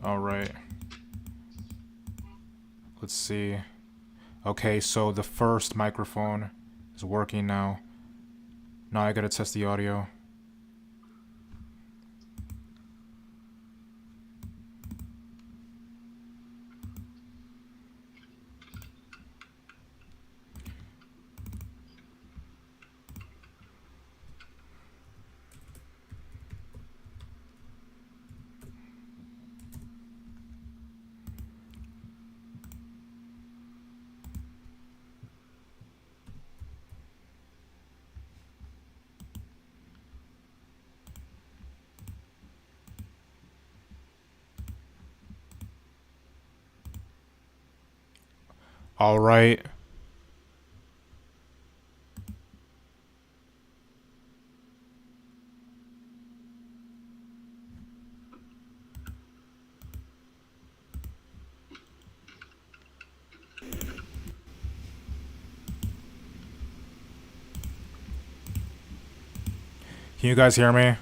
Alright. Let's see. Okay, so the first microphone is working now. Now I gotta test the audio. Alright. Can you guys hear me?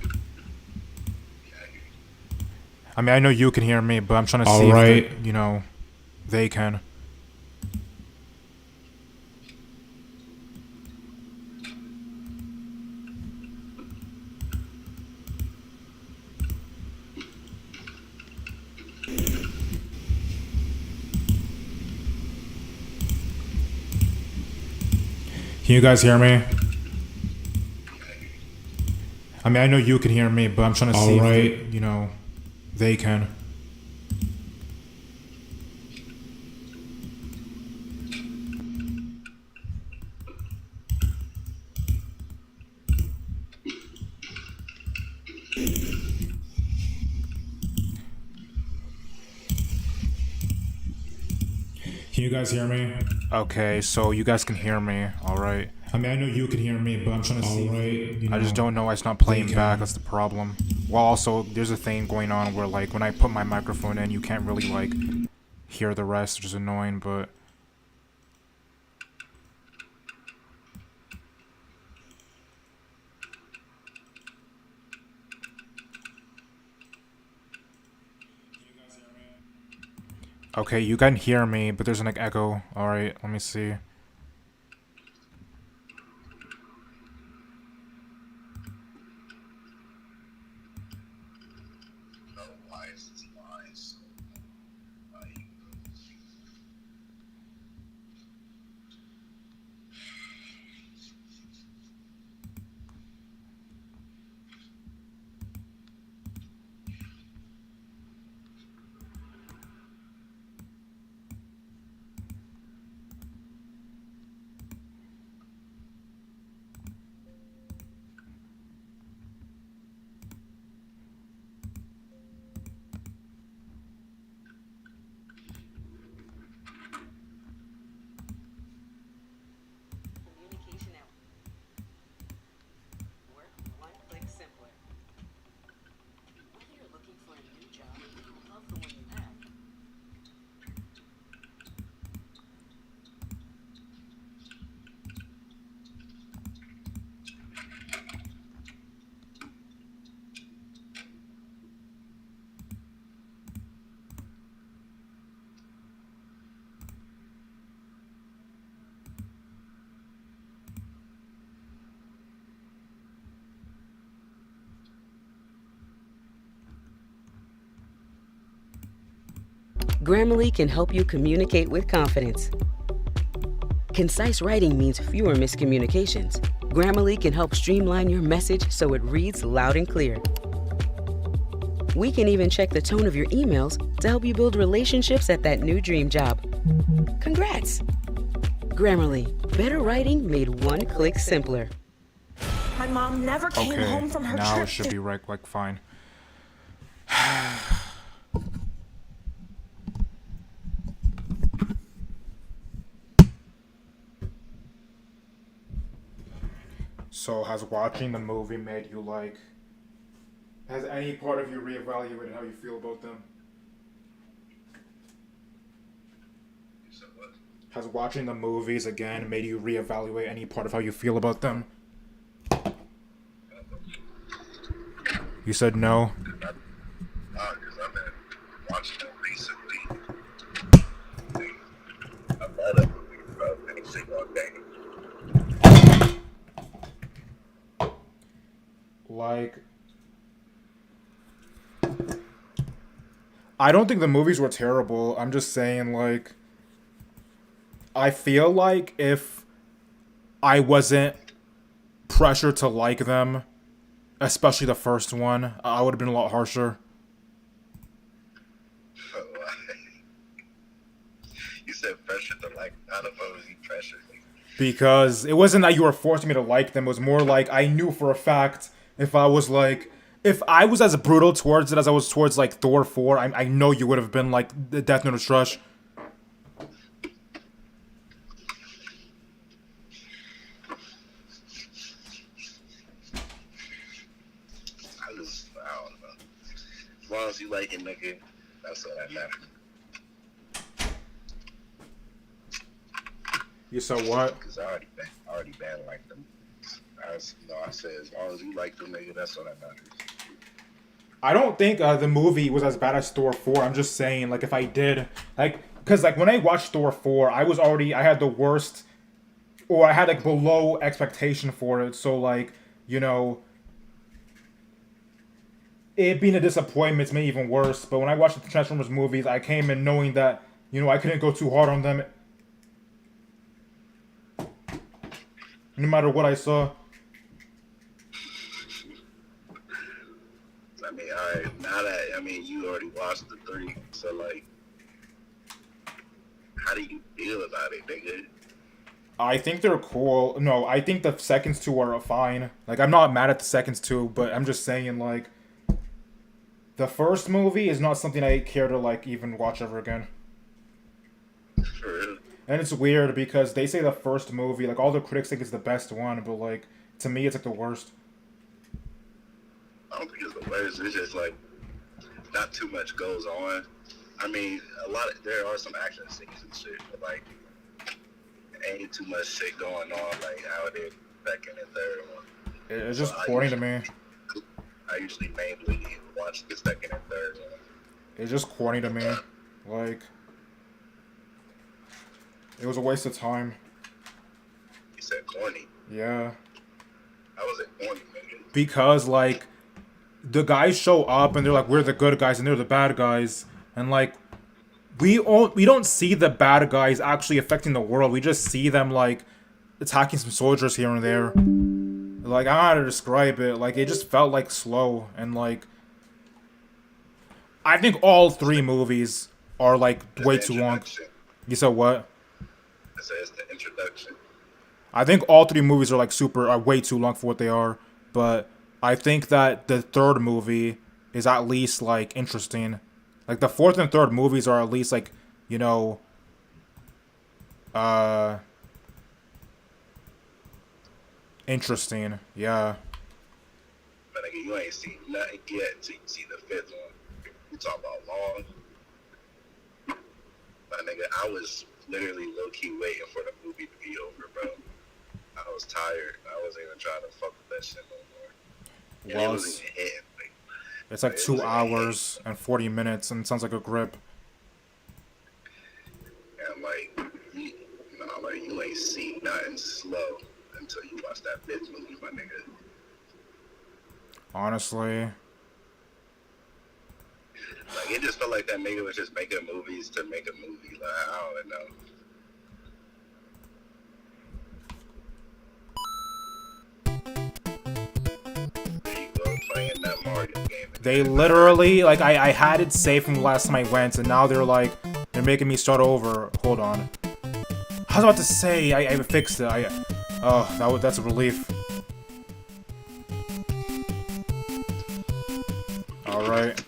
I mean, I know you can hear me, but I'm trying to see if, they can. Can you guys hear me? I mean, I know you can hear me, but I'm trying to see if, they can. Can you guys hear me? Okay, so you guys can hear me, alright. I mean, I know you can hear me, but I'm trying to see. I just don't know why it's not playing back, that's the problem. Well, also, there's a thing going on where, like, when I put my microphone in, you can't really, like, hear the rest, which is annoying, but... Okay, you can hear me, but there's an like, echo. Alright, let me see. Grammarly can help you communicate with confidence. Concise writing means fewer miscommunications. Grammarly can help streamline your message so it reads loud and clear. We can even check the tone of your emails to help you build relationships at that new dream job. Congrats! Grammarly, better writing made one click simpler. My mom never came home from her now trip. it should be right, like, fine. So, has watching the movie made you, like... Has any part of you reevaluated how you feel about them? You said what? Has watching the movies again made you reevaluate any part of how you feel about them? You said no? Because I've been watching Like, I don't think the movies were terrible. I'm just saying, like, I feel like if I wasn't pressured to like them, especially the first one, I would have been a lot harsher. You said pressure to like. How the fuck was you pressured? Because it wasn't that you were forcing me to like them. It was more like I knew for a fact if I was as brutal towards it as I was towards like Thor 4, I know you would have been like the Death Note of Strush. I don't know. As long as you like it, nigga, that's all that matters. You said what? Because I already banned like them. I said as long as you like them, nigga, that's all that matters. I don't think the movie was as bad as Thor 4. I'm just saying, like, if I did, like, because, like, when I watched Thor 4, I had the worst, or I had, like, below expectation for it. So, like, you know, it being a disappointment made it even worse. But when I watched the Transformers movies, I came in knowing that, you know, I couldn't go too hard on them. No matter what I saw. I mean, alright, now that, you already watched the 3, so, like, how do you feel about it, nigga? I think they're cool. No, I think the seconds 2 are fine. Like, I'm not mad at the seconds 2, but I'm just saying, like, the first movie is not something I care to, like, even watch ever again. For real? And it's weird because they say the first movie, like, all the critics think it's the best one, but, like, to me, it's, like, the worst. I don't think it's the worst. It's just, like, not too much goes on. I mean, there are some action scenes and shit, but, like, ain't too much shit going on, like, how it is back in the third one. It's just corny to me. I usually mainly watch the second and third one. It's just corny to me. Like, it was a waste of time. You said corny? Yeah. How was it corny, nigga? Because, like, the guys show up and they're like, we're the good guys and they're the bad guys. And, like, we don't see the bad guys actually affecting the world. We just see them, like, attacking some soldiers here and there. Like, I don't know how to describe it. Like, it just felt, like, slow. And, like, I think all 3 movies are, like, way too long. You said what? I said it's the introduction. I think all 3 movies are, like, are way too long for what they are. But I think that the third movie is at least, like, interesting. Like, the fourth and third movies are at least, like, you know, interesting. Yeah. But, nigga, you ain't seen nothing yet until you see the 5th one. You talking about long? But, nigga, I was literally low-key waiting for the movie to be over, bro. I was tired. I wasn't even trying to fuck with that shit no more. And Well, it wasn't even hitting. it's like 2 hours and 40 minutes, and it sounds like a grip. And I'm like, you ain't seen nothing slow until you watch that 5th movie, my nigga. Honestly. Like, it just felt like that nigga was just making movies to make a movie. Like, I don't know. Playing that Mario game. They literally, like, I had it saved from the last time I went, and now they're like, they're making me start over. Hold on. I was about to say, I fixed it. That's a relief. Alright.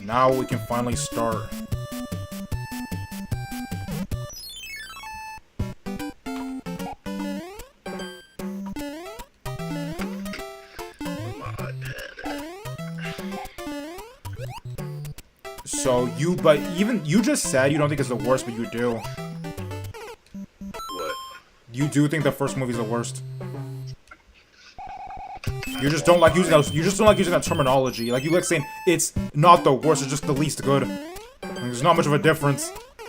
Now we can finally start. So you just said you don't think it's the worst, but you do. What? You do think the first movie's the worst. You just don't like using that terminology. Like, you like saying it's not the worst, it's just the least good. Like, there's not much of a difference. I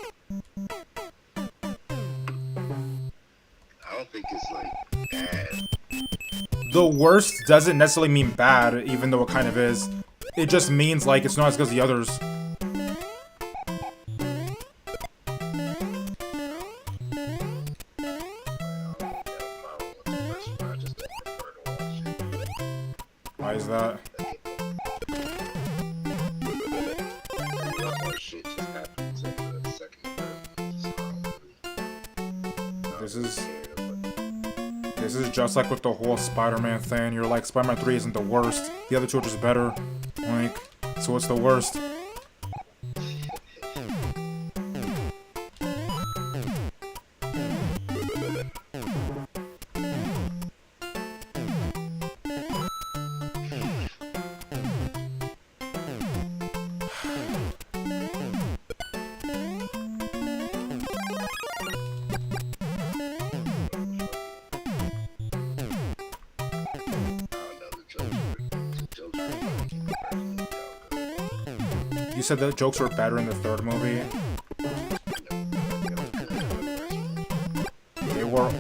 don't think it's like bad. the worst doesn't necessarily mean bad, even though it kind of is. It just means, like, it's not as good as the others. Why is that? This is just like with the whole Spider-Man thing. You're like, Spider-Man 3 isn't the worst. The other two are just better. Like, so what's the worst? You said the jokes were better in the third movie. They were...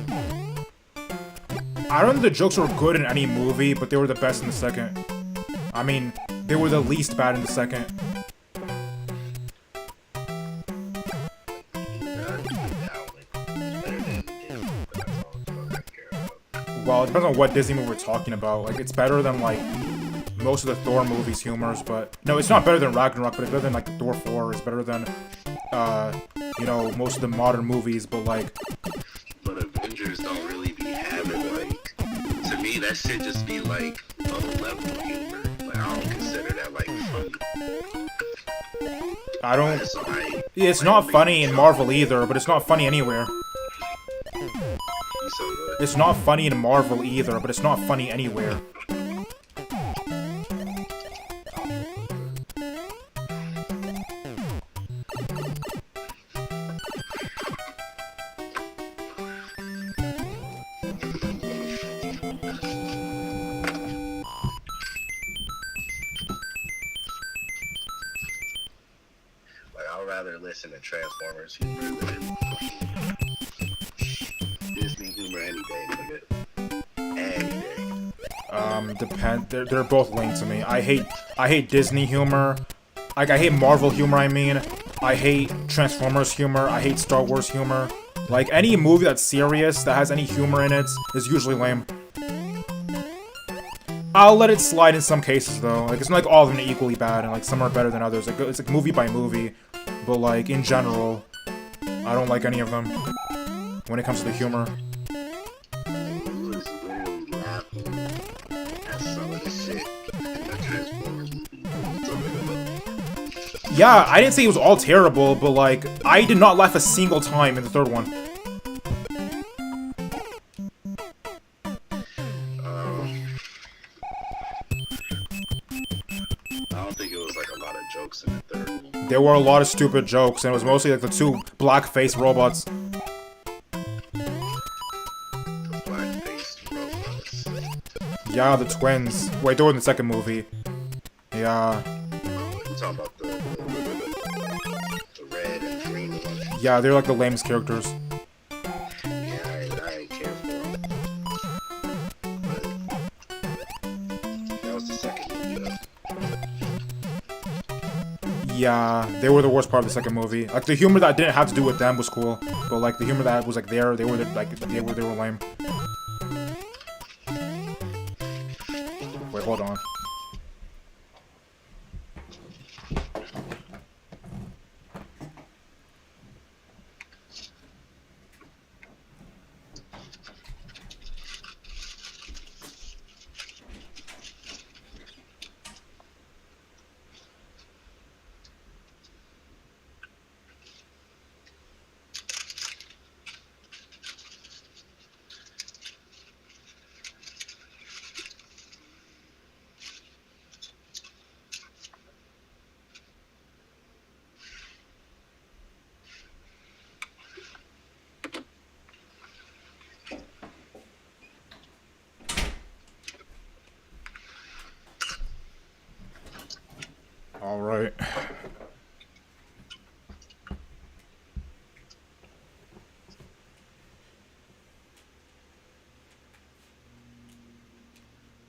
I don't think the jokes were good in any movie, but they were the best in the second. I mean, they were the least bad in the second. Well, it depends on what Disney movie we're talking about. Like, it's better than, like, most of the Thor movies' humors, but... No, it's not better than Ragnarok, but it's better than, like, Thor 4. It's better than, you know, most of the modern movies, but, like... But Avengers don't really be having, like... To me, that shit just be, like, other level of humor. Like, I don't consider that, like, funny. I don't... It's not funny in Marvel either, but it's not funny anywhere. It's not funny in Marvel either, but it's not funny anywhere. Listen to Transformers humor than Disney humor any day, nigga. Any day. They're both linked to me. I hate Disney humor. Like, I hate Marvel humor, I mean. I hate Transformers humor. I hate Star Wars humor. Like, any movie that's serious, that has any humor in it, is usually lame. I'll let it slide in some cases, though. Like, it's not like all of them are equally bad, and, like, some are better than others. Like, it's like movie by movie. But, like, in general, I don't like any of them when it comes to the humor. Yeah, I didn't say it was all terrible, but, like, I did not laugh a single time in the third one. There were a lot of stupid jokes, and it was mostly like the two black-faced robots. Yeah, the twins. Wait, they were in the second movie. Yeah. You talking about the red and green ones? Yeah, they're like the lamest characters. Yeah, I ain't care for them. But that was the second movie, though. Yeah, they were the worst part of the second movie. Like, the humor that didn't have to do with them was cool, but like the humor that was like there, they were lame. Wait, hold on. All right.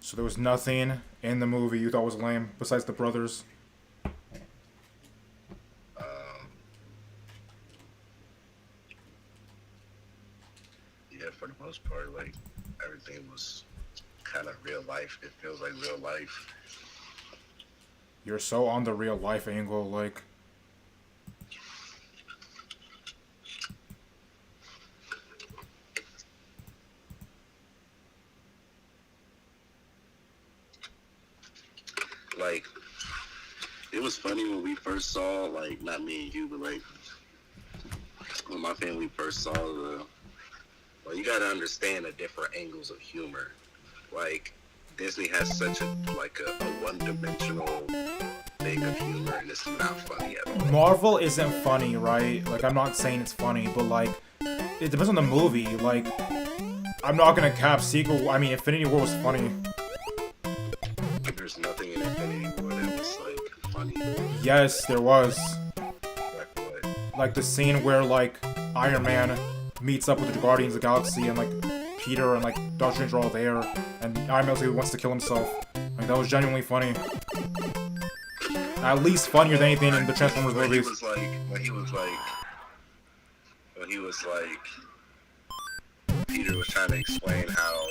So there was nothing in the movie you thought was lame besides the brothers? Yeah, for the most part, like, everything was kind of real life. It feels like real life. You're so on the real life angle, like... Like, it was funny when we first saw, like, not me and you, but, like, when my family first saw the... Well, you gotta understand the different angles of humor. Like, Disney has such a one-dimensional thing of humor, and it's not funny at all. Marvel isn't funny, right? Like, I'm not saying it's funny, but, like, it depends on the movie. Like, I'm not gonna cap sequel. I mean, Infinity War was funny. There's nothing in Infinity War that was, like, funny. Yes, there was. Like what? Like, the scene where, like, Iron Man meets up with the Guardians of the Galaxy, and, like, Peter and, like, Doctor Strange are all there, and Iron Man wants to kill himself. Like, that was genuinely funny. At least funnier than anything in the Transformers movies. When he was like, Peter was trying to explain how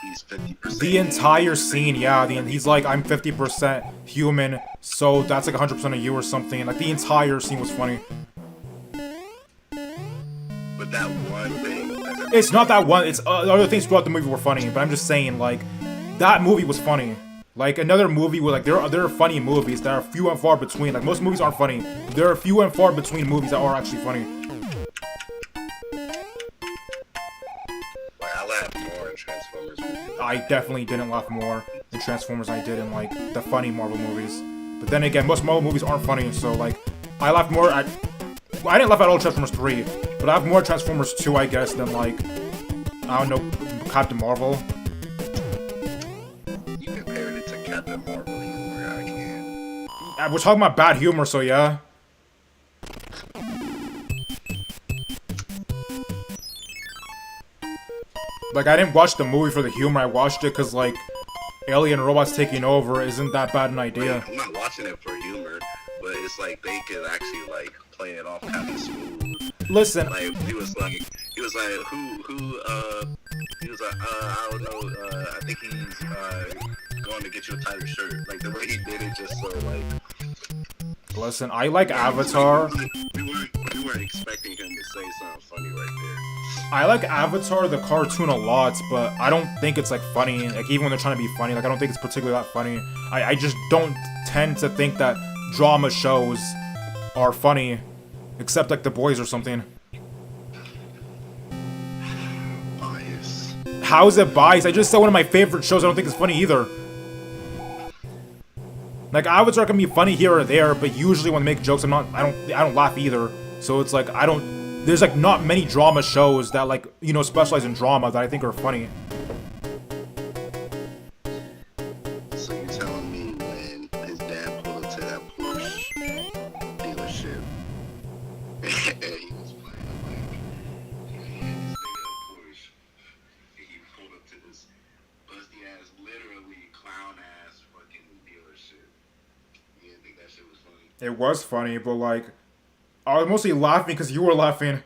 he's 50%. The entire scene, yeah, he's like, I'm 50% human, so that's like 100% of you or something. Like, the entire scene was funny. But that one thing... It's not that one, it's other things throughout the movie were funny, but I'm just saying, like, that movie was funny. Like, another movie where, like, there are funny movies that are few and far between. Like, most movies aren't funny. There are few and far between movies that are actually funny. Like, I laughed more in Transformers movies. I definitely didn't laugh more in Transformers than I did in, like, the funny Marvel movies. But then again, most Marvel movies aren't funny, so, like, I laughed more at... Well, I didn't laugh at all Transformers 3, but I have more Transformers 2, I guess, than, like, I don't know, Captain Marvel. You compared it to Captain Marvel humor, I can't. We're talking about bad humor, so yeah. Like, I didn't watch the movie for the humor, I watched it because, like, alien robots taking over isn't that bad an idea. I'm not watching it for humor, but it's like they could actually, like, play it off kind of smooth. Listen. Like, he was like, he was like, I don't know, I think he's, going to get you a tighter shirt. Like, the way he did it just so, like... Listen, I like Avatar. We weren't expecting him to say something funny right there. I like Avatar, the cartoon, a lot, but I don't think it's, like, funny. Like, even when they're trying to be funny, like, I don't think it's particularly that funny. I just don't tend to think that drama shows are funny, except, like, The Boys or something. Bias. How is it biased? I just said one of my favorite shows I don't think is funny either. Like, Avatar can be funny here or there, but usually when they make jokes, I don't laugh either. So it's like, there's like not many drama shows that, like, you know, specialize in drama that I think are funny. So you're telling me when his dad pulled up to that Porsche dealership, and he was playing, like, he had this nigga Porsche, and he pulled up to this busty ass, literally clown ass fucking dealership. You didn't think that shit was funny? It was funny, but, like, I was mostly laughing because you were laughing.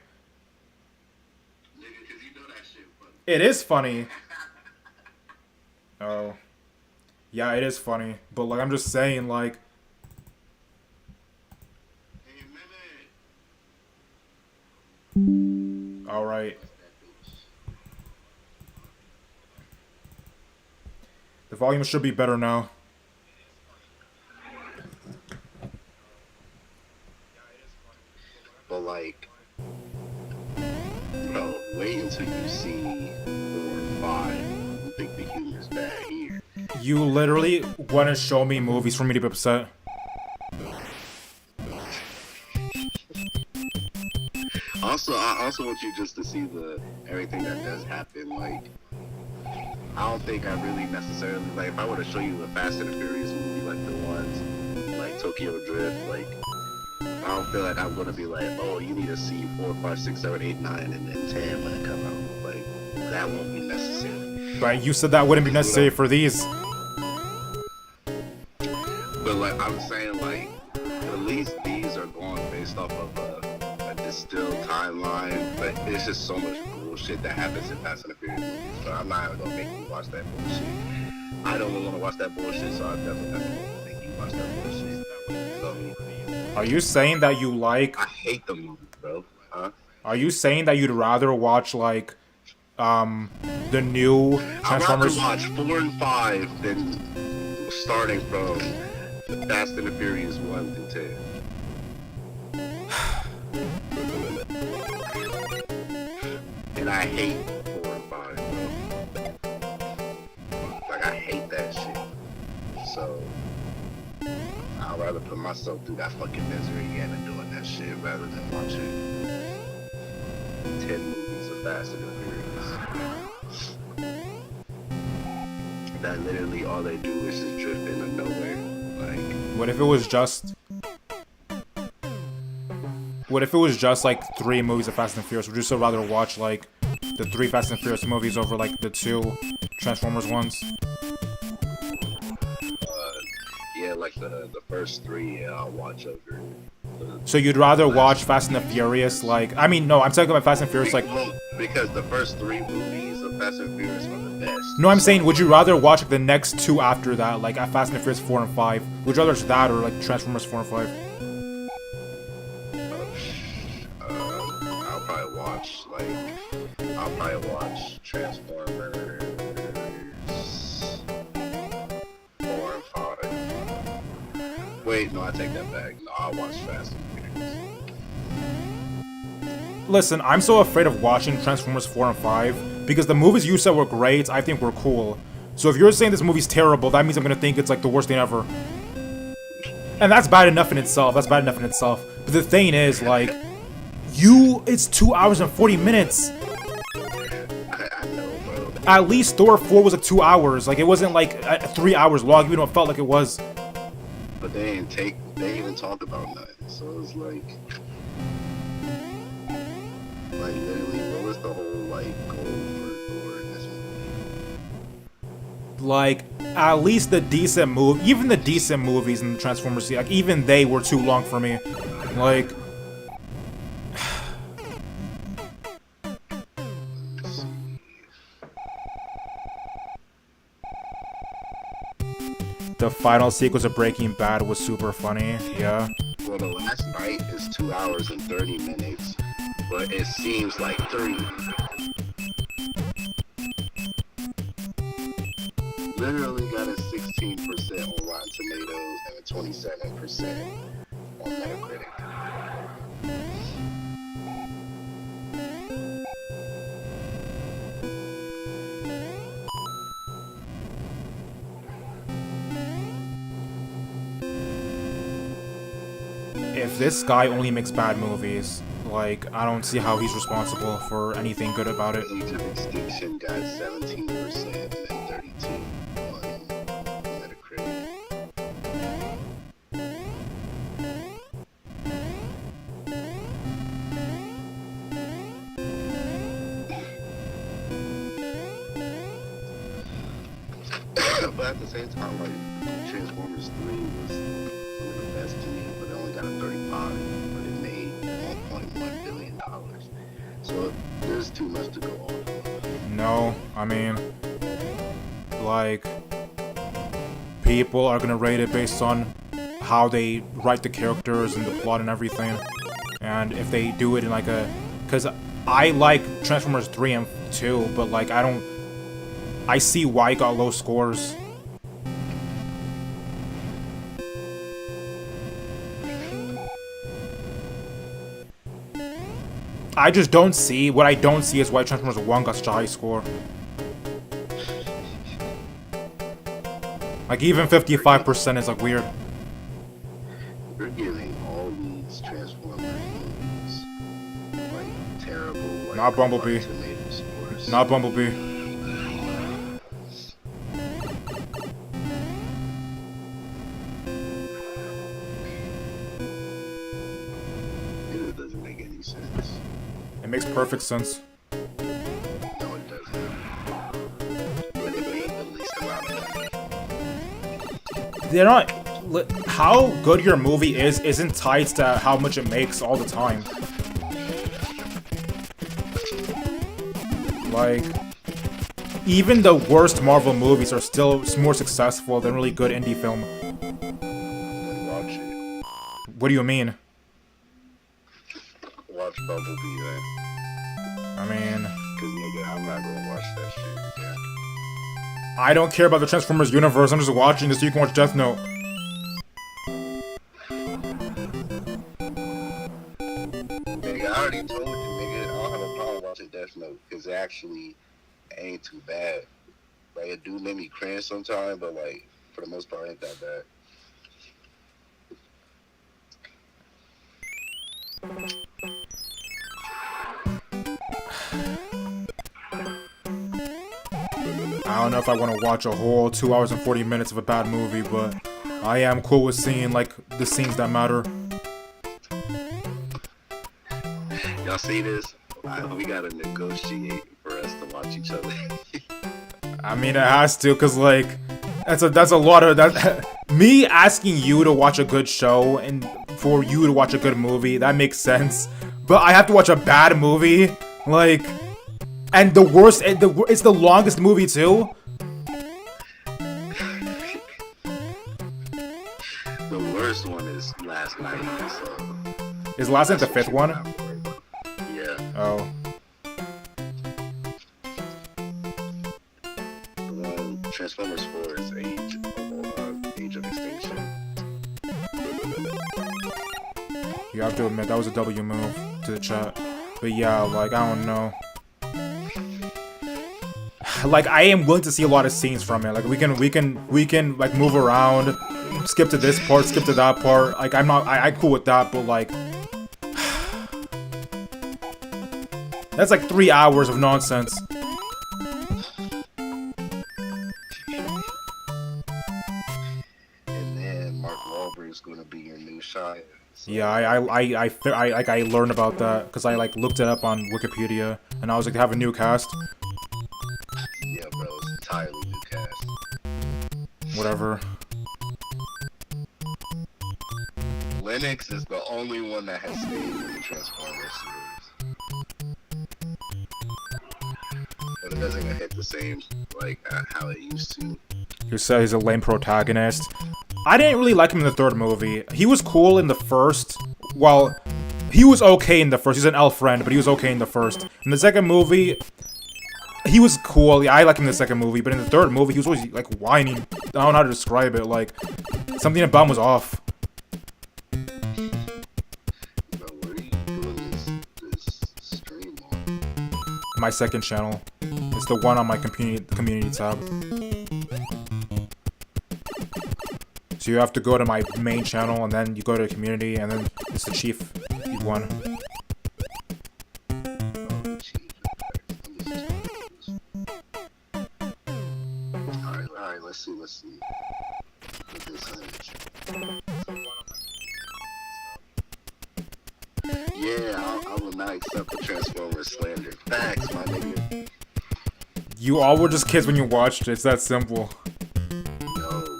Nigga, because you know that shit funny. It is funny. Oh. Yeah, it is funny. But, like, I'm just saying, like... Hey, man. Alright. The volume should be better now. But, like, bro, wait until you see 4 or 5. You think the humor's bad here. You literally want to show me movies for me to be upset. Also, I also want you just to see everything that does happen. Like, I don't think I really necessarily, like, if I were to show you a Fast and the Furious movie, like the ones, like Tokyo Drift, like, I don't feel like I'm gonna be like, oh, you need to see 4, 5, 6, 7, 8, 9, and 10 when it comes out. Like, that won't be necessary. But you said that wouldn't be necessary for these. But like I'm saying, like at least these are going based off of a distilled timeline. But it's just so much bullshit that happens in Fast and the Furious movies. But I'm not even gonna make you watch that bullshit. I don't want to watch that bullshit, so I definitely not gonna make you watch that bullshit. So, are you saying that you like? I hate the movie, bro. Huh? Are you saying that you'd rather watch like, the new Transformers? I'd rather watch 4 and 5 than starting from Fast and the Furious 1 through 10. And I hate 4 and 5, bro. Like, I hate that shit. So, I'd rather put myself through that fucking misery again and doing that shit rather than watching 10 movies of Fast and the Furious. That literally all they do is just drift into nowhere. Like, what if it was just? What if it was just like 3 movies of Fast and Furious? Would you still rather watch like the 3 Fast and Furious movies over like the 2 Transformers ones? Yeah, like the first 3, yeah, I'll watch over. So you'd rather watch Fast and the Furious, like, I mean, no, I'm talking about Fast and Furious, like, because the first 3 movies of Fast and Furious were the best. no, I'm saying, would you rather watch like, the next 2 after that, like Fast and the Furious 4 and 5? Would you rather watch that or like Transformers 4 and 5? I'll probably watch Transformers 4 and 5. Wait, no, I take that back. No, I'll watch Fast and Furious. Listen, I'm so afraid of watching Transformers 4 and 5 because the movies you said were great, I think were cool. So if you're saying this movie's terrible, that means I'm gonna think it's like the worst thing ever. And that's bad enough in itself. But the thing is, like, it's 2 hours and 40 minutes. I know, bro. At least Thor 4 was like 2 hours. Like, it wasn't like 3 hours long, even though it felt like it was. But they didn't even talk about nothing. So it's like literally, what was the whole like goal for Thor in this movie? Like, at least the decent even the decent movies in the Transformers, like, even they were too long for me. Like, the final sequence of Breaking Bad was super funny, yeah. Well, the last night is 2 hours and 30 minutes, but it seems like 3. Literally got a 16% on Rotten Tomatoes and a 27% on Metacritic. If this guy only makes bad movies, like, I don't see how he's responsible for anything good about it. Age of Extinction got 17% and 32 on Metacritic. But at the same time, like, Transformers 3 was one of the best to me, but it only got a 35, but it made $1.1 billion. So there's too much to go on. No, I mean, like, people are gonna rate it based on how they write the characters and the plot and everything. And if they do it in like because I like Transformers 3 and 2, but like, I see why it got low scores. I just don't see, what I don't see is why Transformers 1 got such a high score. Like, even 55% is like weird. You're giving all these Transformers movies like terrible, like, Not Bumblebee. Rotten Tomatoes scores. Not Bumblebee. It doesn't make any sense. It makes perfect sense. No, it doesn't. they're not. How good your movie is isn't tied to how much it makes all the time. Like, even the worst Marvel movies are still more successful than really good indie film. Watch it. What do you mean? Watch Bumblebee then. I mean, Cause nigga, I'm not gonna watch that shit. Yeah. I don't care about the Transformers universe. I'm just watching this so you can watch Death Note. Nigga, I already told you, nigga, I don't have a problem watching Death Note, cause it actually ain't too bad. Like, it do make me cringe sometimes, but like, for the most part, it ain't that bad. I don't know if I want to watch a whole 2 hours and 40 minutes of a bad movie, but I am cool with seeing, like, the scenes that matter. Y'all see this? We gotta negotiate for us to watch each other. I mean, it has to, cause like, that's a lot of that. Me asking you to watch a good show and for you to watch a good movie, that makes sense. But I have to watch a bad movie, like, and the worst. It's the longest movie too. The worst one is Last Night. So Is Last Night the fifth one? Yeah. Oh. Transformers 4 is Age of Extinction. You have to admit that was a W move to the chat. But yeah, like, I don't know. Like, I am willing to see a lot of scenes from it. Like, we can like move around, skip to this part, skip to that part. Like, I'm cool with that, but like, that's like 3 hours of nonsense. And then Mark Wahlberg's gonna be your new Shia. So Yeah, I learned about that because I like looked it up on Wikipedia, and I was like, they have a new cast. yeah, bro, it's entirely new cast. Whatever. Lennox is the only one that has stayed in the Transformers series. But it doesn't hit the same, like, how it used to. You say he's a lame protagonist. I didn't really like him in the third movie. He was cool in the first. Well, he was okay in the first. He's an elf friend, but he was okay in the first. In the second movie, he was cool. Yeah, I like him in the second movie, but in the third movie, he was always like whining. I don't know how to describe it. Like, something about him was off. Bro, where are you doing this stream on? My second channel. It's the one on my community tab. So you have to go to my main channel, and then you go to the community, and then it's the chief one. Alright, let's see. What this is. Yeah, I will not accept the Transformers slander. Facts, my nigga. You all were just kids when you watched it. It's that simple. No.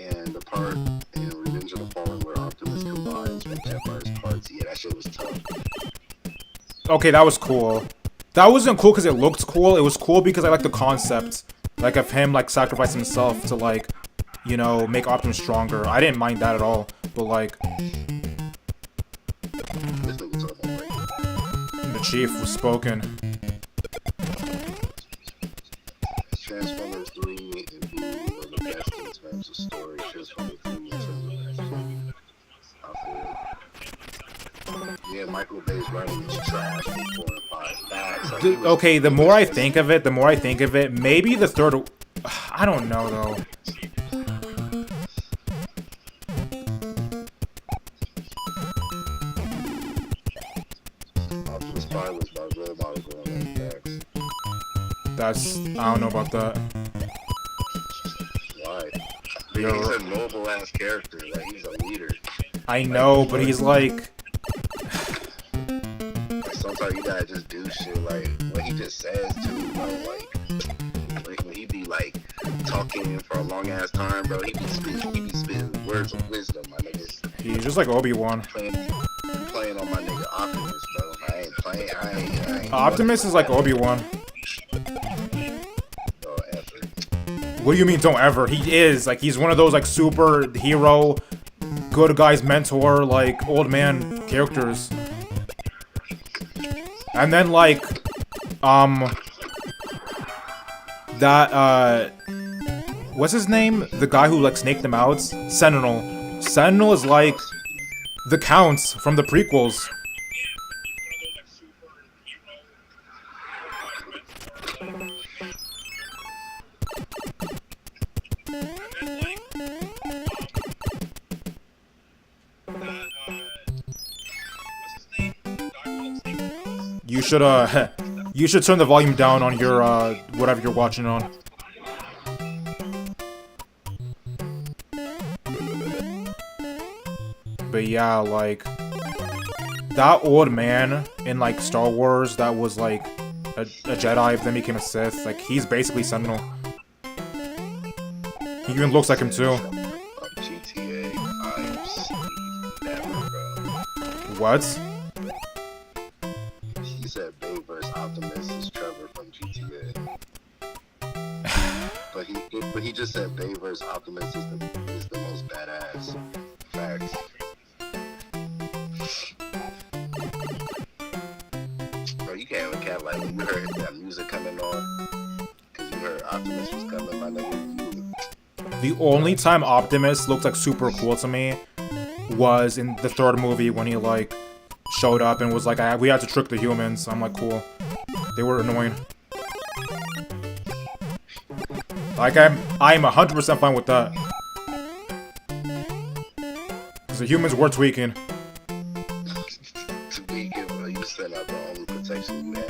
And the part in Revenge of the Fallen where Optimus combines with Jetfire's parts, yeah, that shit was tough. Okay, that was cool. That wasn't cool because it looked cool. It was cool because I like the concept, like, of him like sacrificing himself to, like, you know, make Optimus stronger. I didn't mind that at all. But like, This nigga talking about like the chief was spoken. Transformers 3 and 2 are the best in terms of story. Transformers 3 in terms of action. I feel it. Yeah, Michael Bay's writing is trash. 4 and 5 facts. Like, Okay, the more I think of it, maybe the third. I don't know though. Optimus Prime was my role model growing up. Facts. That's, I don't know about that. Why? Yo. He's a noble ass character. Like, he's a leader. I know, but he's like, Sometimes you gotta just do shit like what he just says too, bro. Like when he be like talking for a long ass time, bro. He be spitting words of wisdom, my niggas. He's just like Obi-Wan. Playing on my nigga Optimus, bro. I ain't playing. I ain't Optimus is like Obi-Wan. Bro, ever. What do you mean, don't ever? He is. Like, he's one of those, like, super hero, good guy's mentor, like, old man characters. And then, like, what's his name? The guy who, like, snaked them out? Sentinel. Sentinel is, like, the Counts from the prequels. You should turn the volume down on your, whatever you're watching on. But yeah, like, that old man in, like, Star Wars that was, like, a Jedi, then became a Sith, like, he's basically Sentinel. He even looks like him, too. GTA, I'm Steve, never, bro. What? He said Bay vs. Optimus is Trevor from GTA. but he just said Bay vs. Optimus is the most badass. Facts. Bro, you can't even cap like when you heard that music coming on, cause you heard Optimus was coming, my nigga. The only time Optimus looked like super cool to me was in the third movie when he like showed up and was like, we had to trick the humans. I'm like, cool. They were annoying. Like, I'm 100% fine with that. Because the humans were tweaking. Tweaking, bro. You sent out the only protection you had.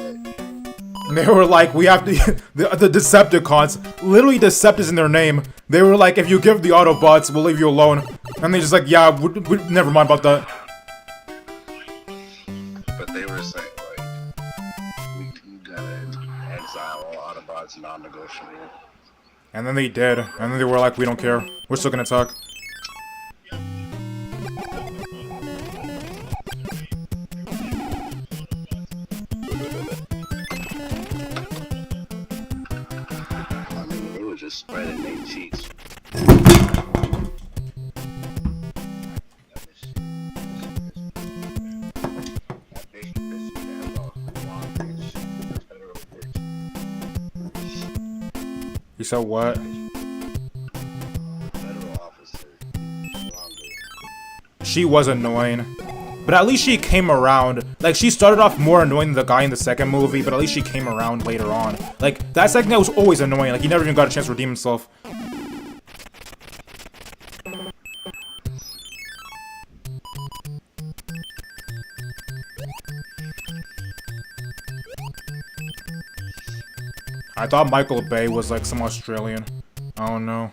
And they were like, we have to... the Decepticons, literally Decept is in their name. They were like, if you give the Autobots, we'll leave you alone. And they just like, yeah, we never mind about that. But they were saying, like, we gotta exile all Autobots, non-negotiable. And then they did. And then they were like, we don't care. We're still gonna talk. I mean, they were just spreading their cheeks. You said what? She was annoying. But at least she came around. Like, she started off more annoying than the guy in the second movie, but at least she came around later on. Like, that second guy was always annoying. Like, he never even got a chance to redeem himself. I thought Michael Bay was like some Australian. I don't know.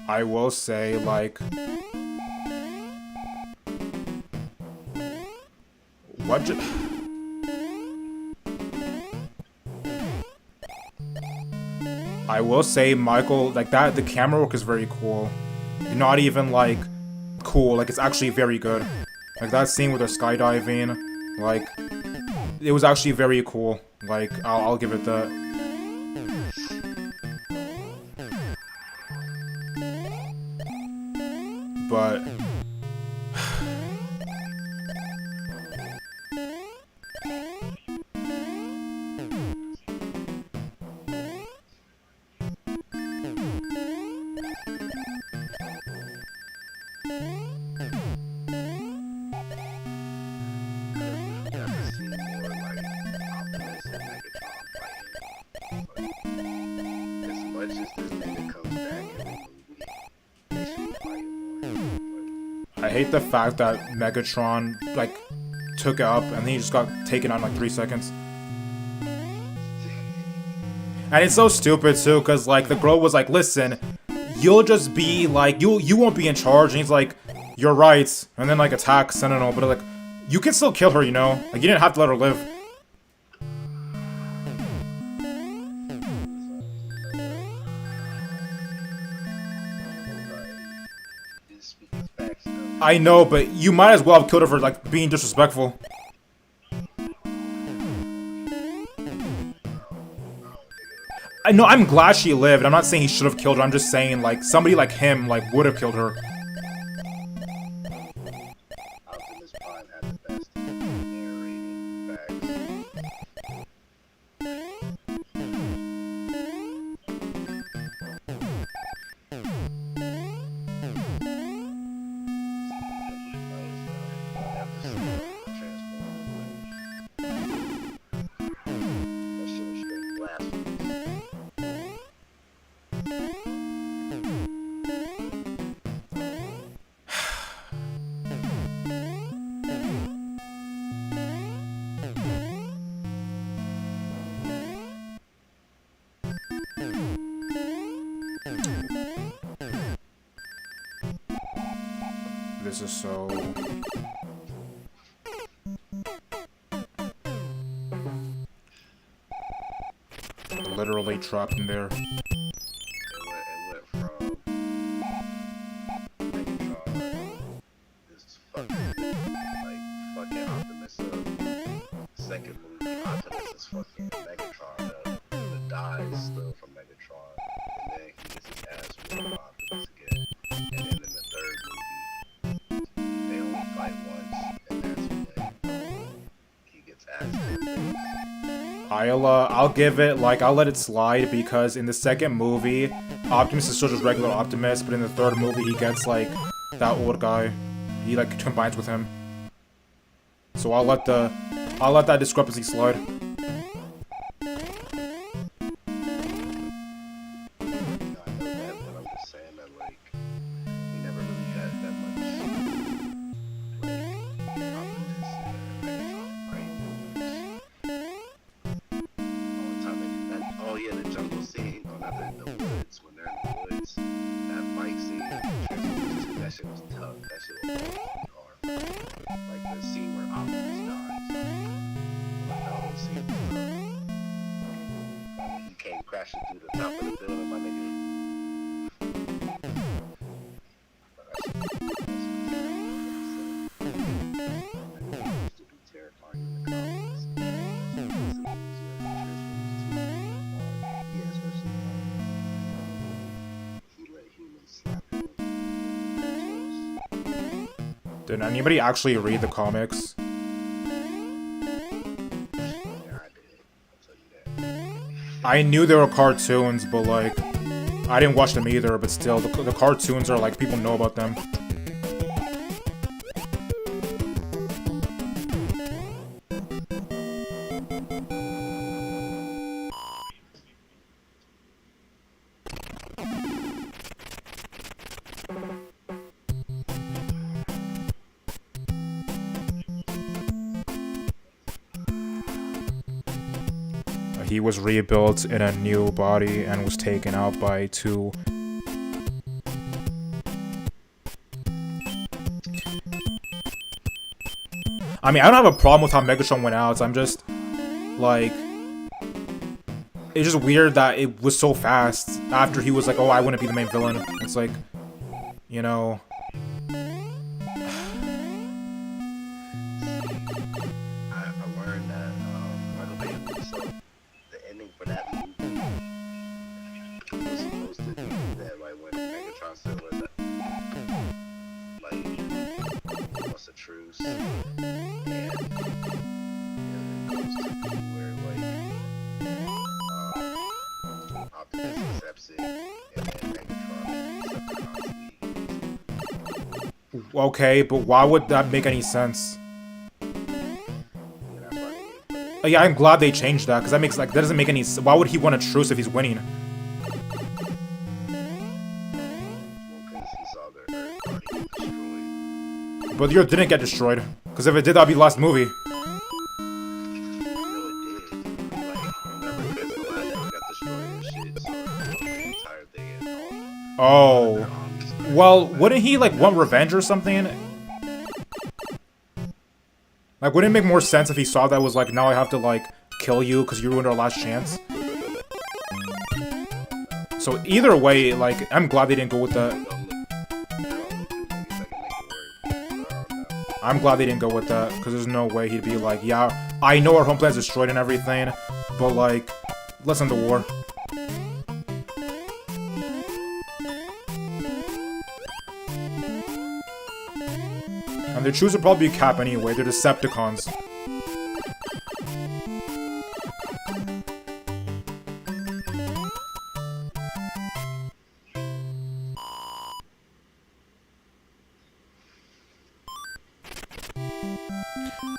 I will say, like, what? I will say, Michael, like that, the camera work is very cool. Not even like cool, like it's actually very good. Like that scene with her skydiving, like it was actually very cool. Like I'll give it that. But I hate the fact that Megatron, like, took it up and then he just got taken out in like 3 seconds. And it's so stupid too, because like the girl was like, listen, you'll just be like, you won't be in charge. And he's like, you're right. And then like attacks Sentinel, but like, you can still kill her, you know? Like you didn't have to let her live. I know, but you might as well have killed her for like being disrespectful. I know, I'm glad she lived. I'm not saying he should have killed her. I'm just saying, like, somebody like him, like, would have killed her. Optimus Prime had the best narrating facts. That shit was straight blasphemous. This is so... literally trapped in there. It went from Megatron, this fucking Optimus second movie, Optimus is fucking Megatron, the dies still from Megatron, and then he gets his ass whooped by Optimus again, and then in the third movie, they only fight once, and that's when he gets ass whooped. I'll give it, like, I'll let it slide because in the second movie, Optimus is still just regular Optimus, but in the third movie, he gets, like, that old guy. He, like, combines with him. So I'll let that discrepancy slide. Crashing through the top of the building, my nigga. Did anybody actually read the comics? I knew there were cartoons, but like, I didn't watch them either, but still, the cartoons are like, people know about them. He was rebuilt in a new body and was taken out by two. I mean, I don't have a problem with how Megatron went out. I'm just, like... It's just weird that it was so fast after he was like, oh, I wouldn't be the main villain. It's like, you know... Okay, but why would that make any sense? Yeah, I'm glad they changed that, because that makes, like, that doesn't make any sense. Why would he want a truce if he's winning? But the Earth didn't get destroyed, because if it did, that'd be the last movie. Oh. Well, wouldn't he, like, want revenge or something? Like, wouldn't it make more sense if he saw that was like, now I have to, like, kill you because you ruined our last chance? So either way, like, I'm glad they didn't go with that. I'm glad they didn't go with that, because there's no way he'd be like, yeah, I know our home plan's destroyed and everything, but, like, let's end the war. And their choose would probably be Cap anyway, they're Decepticons.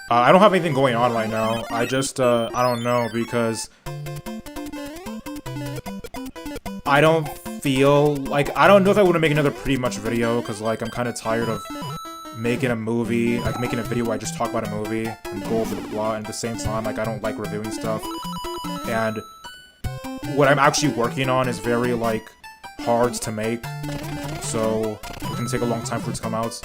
I don't have anything going on right now. I just, I don't know, because I don't feel like, I don't know if I want to make another pretty much video, because, like, I'm kind of tired of making a movie, like, making a video where I just talk about a movie and go over the plot, and at the same time, like, I don't like reviewing stuff. And what I'm actually working on is very, like, hard to make, so it's gonna take a long time for it to come out.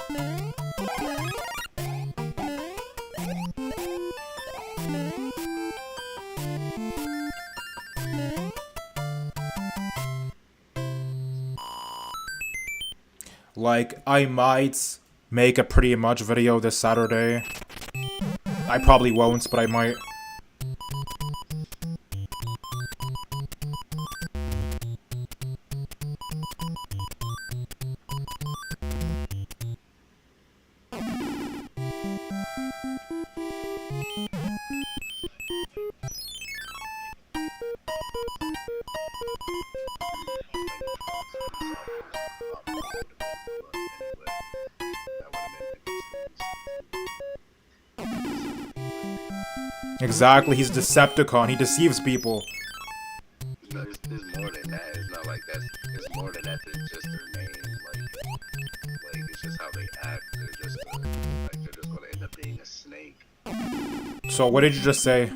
Like, I might make a pretty much video this Saturday. I probably won't, but I might. Exactly, he's a Decepticon. He deceives people. No, there's more than that. It's not like that's. It's more than that. It's just their name. Like it's just how they act. They're just gonna end up being a snake. So what did you just say?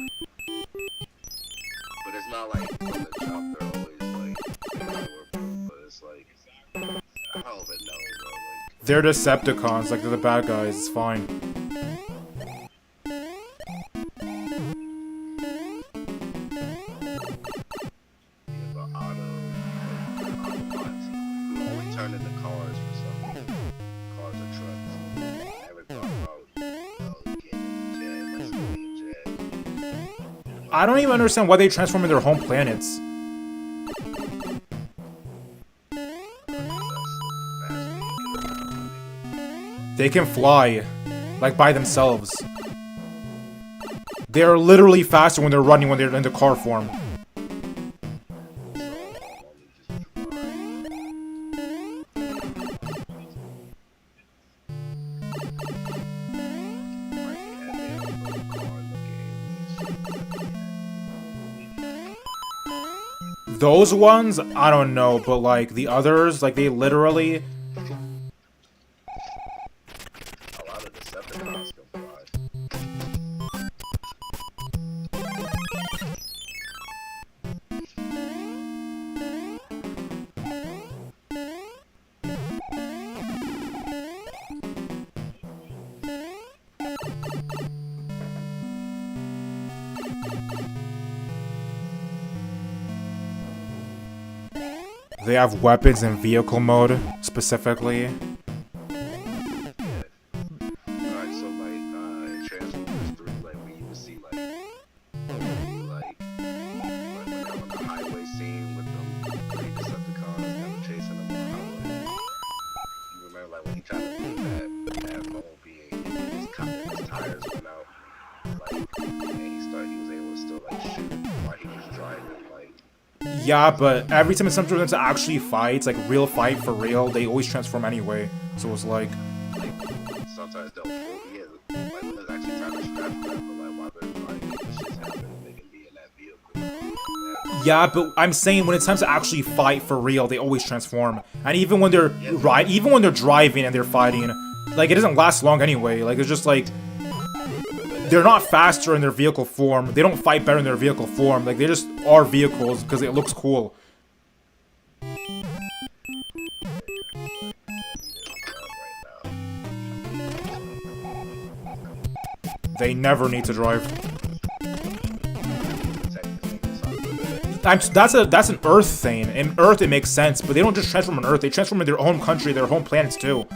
But it's not like from the top. They're always like but it's like I don't even know, bro. Like They're Decepticons. Like they're the bad guys. It's fine. I don't even understand why they transform in their home planets. They can fly, like by themselves. They're literally faster when they're running when they're in the car form. Those ones, I don't know, but like the others, like they literally. A lot of Decepticons can They have weapons in vehicle mode, specifically. Alright, so like, in Transformers 3, like, we even see, like, when they're on the highway scene with them 3 Decepticons that were chasing them on the highway. You remember, like, when he tried to beat that Bumblebee, his tires went out, like, and he was able to still, like, shoot while he was driving, like. Yeah, but every time it's time for them to actually fight, like real fight for real, they always transform anyway. So it's like Sometimes they'll like when there's actually time to strap them, but like while they're like shit's happening, they can be in that vehicle. yeah, but I'm saying when it's time to actually fight for real, they always transform. And even when they're even when they're driving and they're fighting, like it doesn't last long anyway. Like it's just like they're not faster in their vehicle form. They don't fight better in their vehicle form. Like they just are vehicles because it looks cool. They never need to drive. That's an Earth thing. In Earth, it makes sense, but they don't just transform on Earth. They transform in their home country, their home planets too.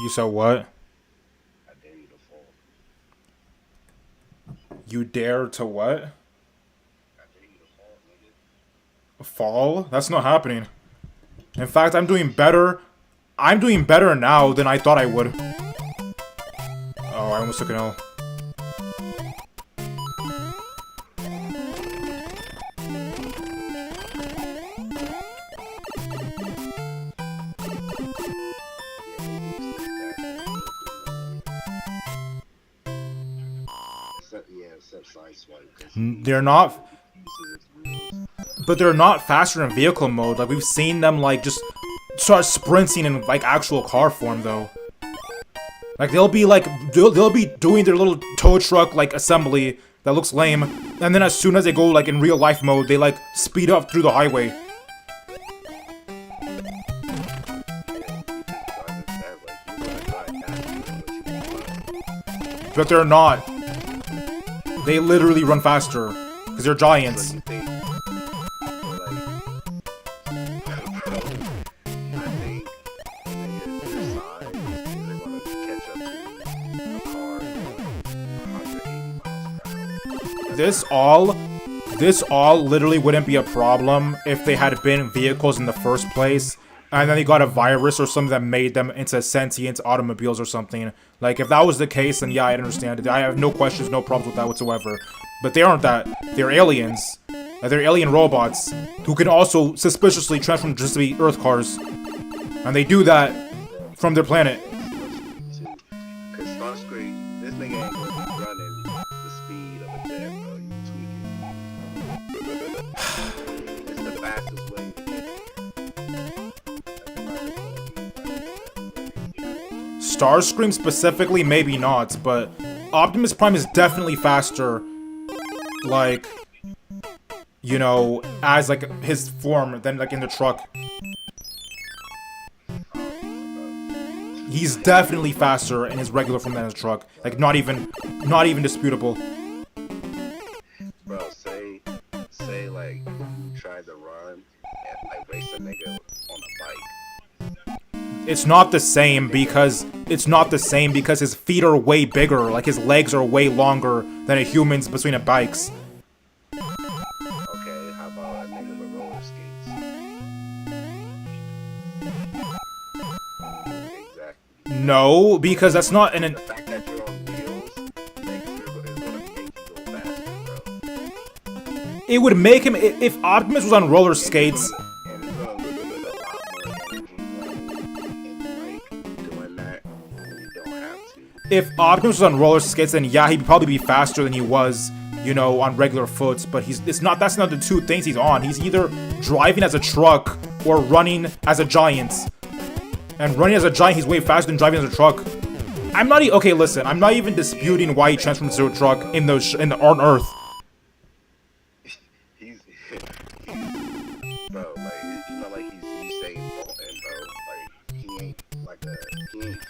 You said what? I dare you to fall. You dare to what? I dare you to fall, nigga. Fall? That's not happening. In fact, I'm doing better. I'm doing better now than I thought I would. Oh, I almost took an L. They're not, but they're not faster in vehicle mode. Like, we've seen them like just start sprinting in like actual car form though. Like, they'll be doing their little tow truck like assembly that looks lame, and then as soon as they go like in real life mode, they like speed up through the highway. But they're not. They literally run faster because they're giants. This all literally wouldn't be a problem if they had been vehicles in the first place, and then they got a virus or something that made them into sentient automobiles or something. Like, if that was the case, then yeah, I understand it. I have no questions, no problems with that whatsoever. But they aren't that. They're aliens. They're alien robots who can also suspiciously transform just to be Earth cars. And they do that from their planet. Cause Starscream, this nigga ain't gonna be running the speed of a jet, bro. You tweaking. It's the fastest way to get it. Starscream specifically, maybe not, but Optimus Prime is definitely faster, like, you know, as like his form than like in the truck. He's definitely faster in his regular form than his truck. Like, not even disputable. Bro, say like you tried to run and like race a nigga on a bike. It's not the same because his feet are way bigger. Like, his legs are way longer than a human's between the bikes. Okay, how about a nigga with roller skates? Exactly. No, because that's not an. The fact that you're on wheels is gonna make you go faster, bro. It would make him if Optimus was on roller skates. And it's gonna lose a lot more energy and like doing that when you don't have to. If Optimus was on roller skates, then yeah, he'd probably be faster than he was, you know, on regular foot. But that's not the two things he's on. He's either driving as a truck or running as a giant. And running as a giant, he's way faster than driving as a truck. Okay, listen, I'm not even disputing why he transforms into a truck on Earth. He's bro, like, you know, like he's saying Bolton, bro. Like, he ain't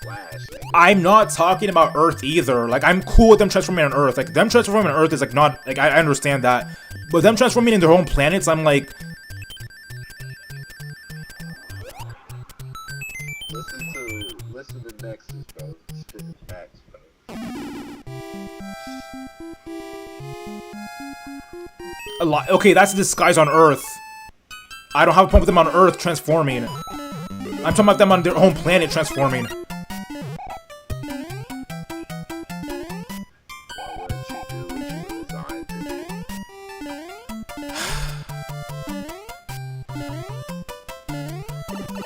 Flash. Like, I'm not talking about Earth either. Like, I'm cool with them transforming on Earth. Like, them transforming on Earth is like not like I understand that, but them transforming in their own planets, I'm like. Listen to Nexus, bro. Spitting facts, bro. A lot. Okay, that's a disguise on Earth. I don't have a problem with them on Earth transforming. I'm talking about them on their home planet transforming. Why wouldn't you?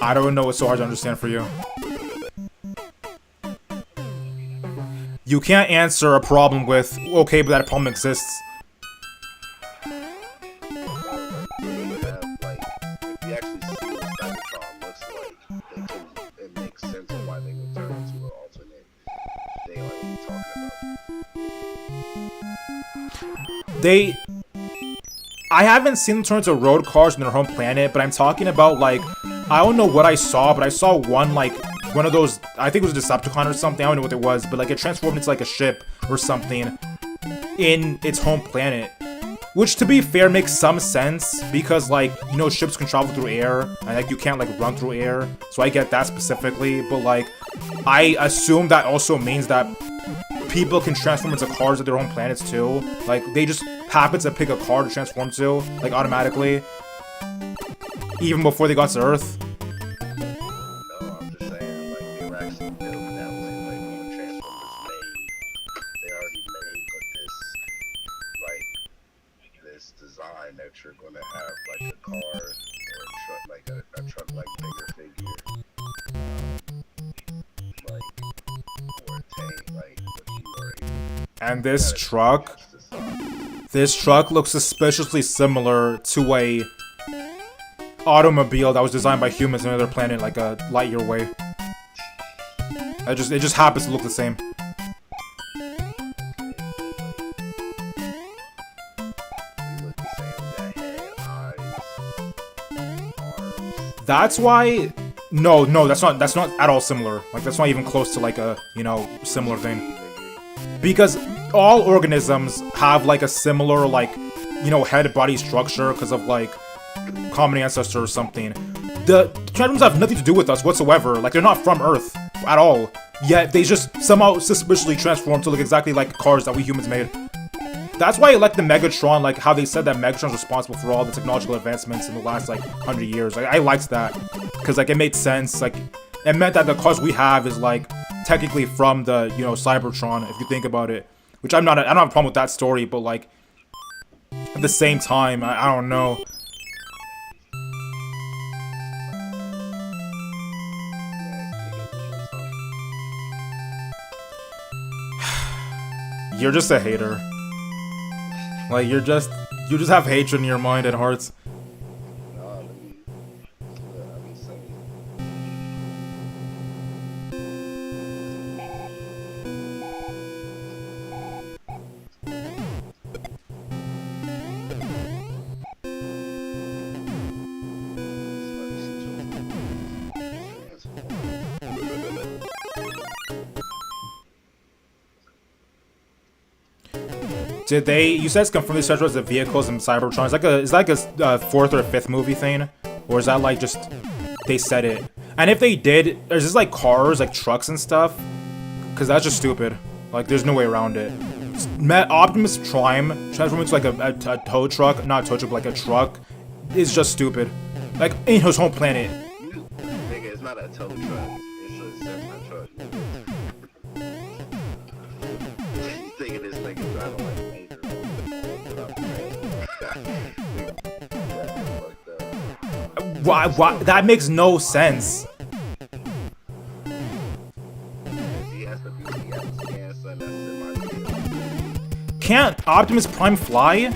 I don't know what's so hard to understand for you. You can't answer a problem with, okay, but that problem exists. I haven't seen them turn into road cars on their home planet, but I'm talking about, like, I don't know what I saw, but I saw one, like, one of those, I think it was a Decepticon or something, I don't know what it was, but, like, it transformed into, like, a ship or something in its home planet. Which, to be fair, makes some sense, because, like, you know, ships can travel through air, and, like, you can't, like, run through air, so I get that specifically, but, like, I assume that also means that people can transform into cars at their own planets too. Like, they just happen to pick a car to transform to, like, automatically. Even before they got to Earth. No, I'm just saying, like, they were actually built that way. Like, when the Transformers made, they already made, this design that you're gonna have, like, a car or a truck, like, a truck, like, bigger figure. Or a tank, like, and this truck looks suspiciously similar to a automobile that was designed by humans on another planet, like a light year away. It just happens to look the same. That's why. No, that's not at all similar. Like, that's not even close to, like, a, you know, similar thing. Because all organisms have, like, a similar, like, you know, head-body structure because of, like, common ancestor or something. The Transformers have nothing to do with us whatsoever. Like, they're not from Earth at all. Yet they just somehow suspiciously transform to look exactly like cars that we humans made. That's why I like the Megatron, like, how they said that Megatron's responsible for all the technological advancements in the last, like, 100 years. Like, I liked that. Because, like, it made sense. Like, it meant that the cars we have is, like, technically from the, you know, Cybertron, if you think about it. Which I don't have a problem with that story, but, like, at the same time, I don't know. You're just a hater. Like, you just have hatred in your mind and hearts. Did they? You said it's confirmed they started as the vehicles in Cybertron. Is like a fourth or fifth movie thing, or is that like just they said it? And if they did, is this like cars, like trucks and stuff? Because that's just stupid. Like, there's no way around it. Optimus Prime transforming into like a tow truck, not a tow truck, but like a truck, is just stupid. Like, in his home planet. Nigga, it's not a tow truck. It's a semi truck. You thinking this nigga driving like major? Why? That makes no sense. Can't Optimus Prime fly?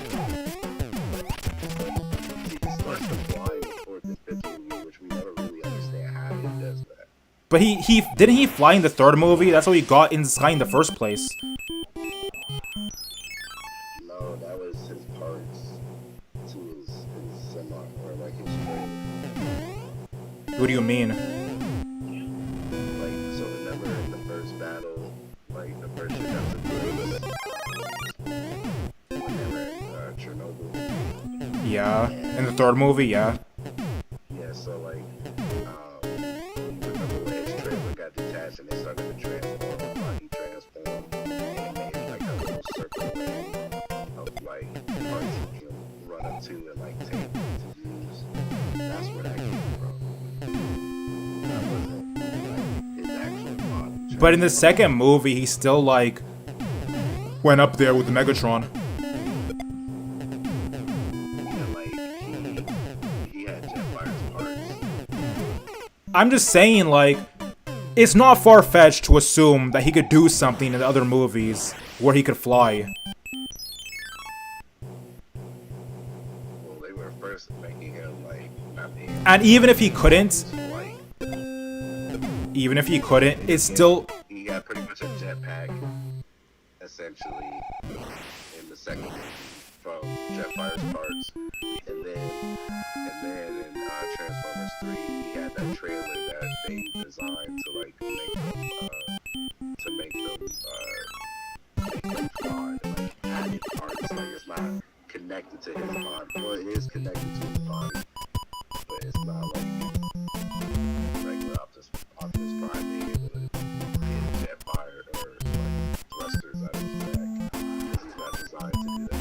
But he didn't he fly in the third movie? That's how he got in the sky in the first place. No, that was his parts to his semi, or like his train. What do you mean? Like, so remember in the first battle, like the first ship that was when they were in Chernobyl. Yeah, in the third movie, yeah. Yeah, so like, remember when his trailer got detached and they started to transform, he transformed, and it made like a little circle of like parts he can run up to and like take to use. That's where that came from. That wasn't like his actual body. But in the second movie, he still like went up there with the Megatron. I'm just saying, like, it's not far-fetched to assume that he could do something in the other movies where he could fly. Well, they were first making him, like, not being... And even if he couldn't, Like, it's still... He got pretty much a jetpack, essentially, in the second movie from Jetfire's parts. And then in Transformers 3, he had that trailer that they designed to, like, make them fly, like, added parts. Like, it's not connected to his body. Well, it is connected to his body, but it's not like regular Optimus Prime being able to hit Jetfire or like thrusters out of his back, because he's not designed to do that.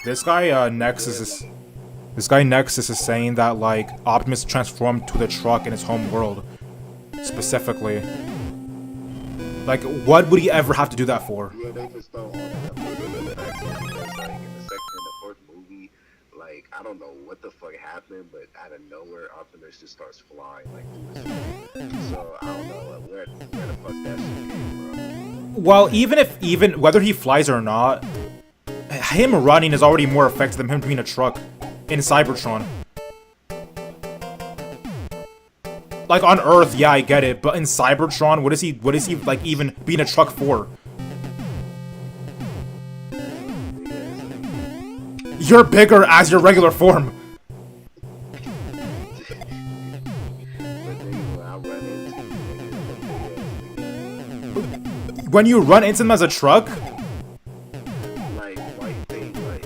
This guy, Nexus is saying that, like, Optimus transformed to the truck in his home world. Specifically. Like, what would he ever have to do that for? Yeah, they just don't want to because, like, in the fourth movie, like, I don't know what the fuck happened, but out of nowhere, Optimus just starts flying, like, through the sky. So, I don't know, like, where the fuck that shit came from. Well, even whether he flies or not, him running is already more effective than him being a truck in Cybertron. Like, on Earth, yeah, I get it, but in Cybertron, what is he, like, even being a truck for? You're bigger as your regular form. When you run into him as a truck? Like, white thing, like,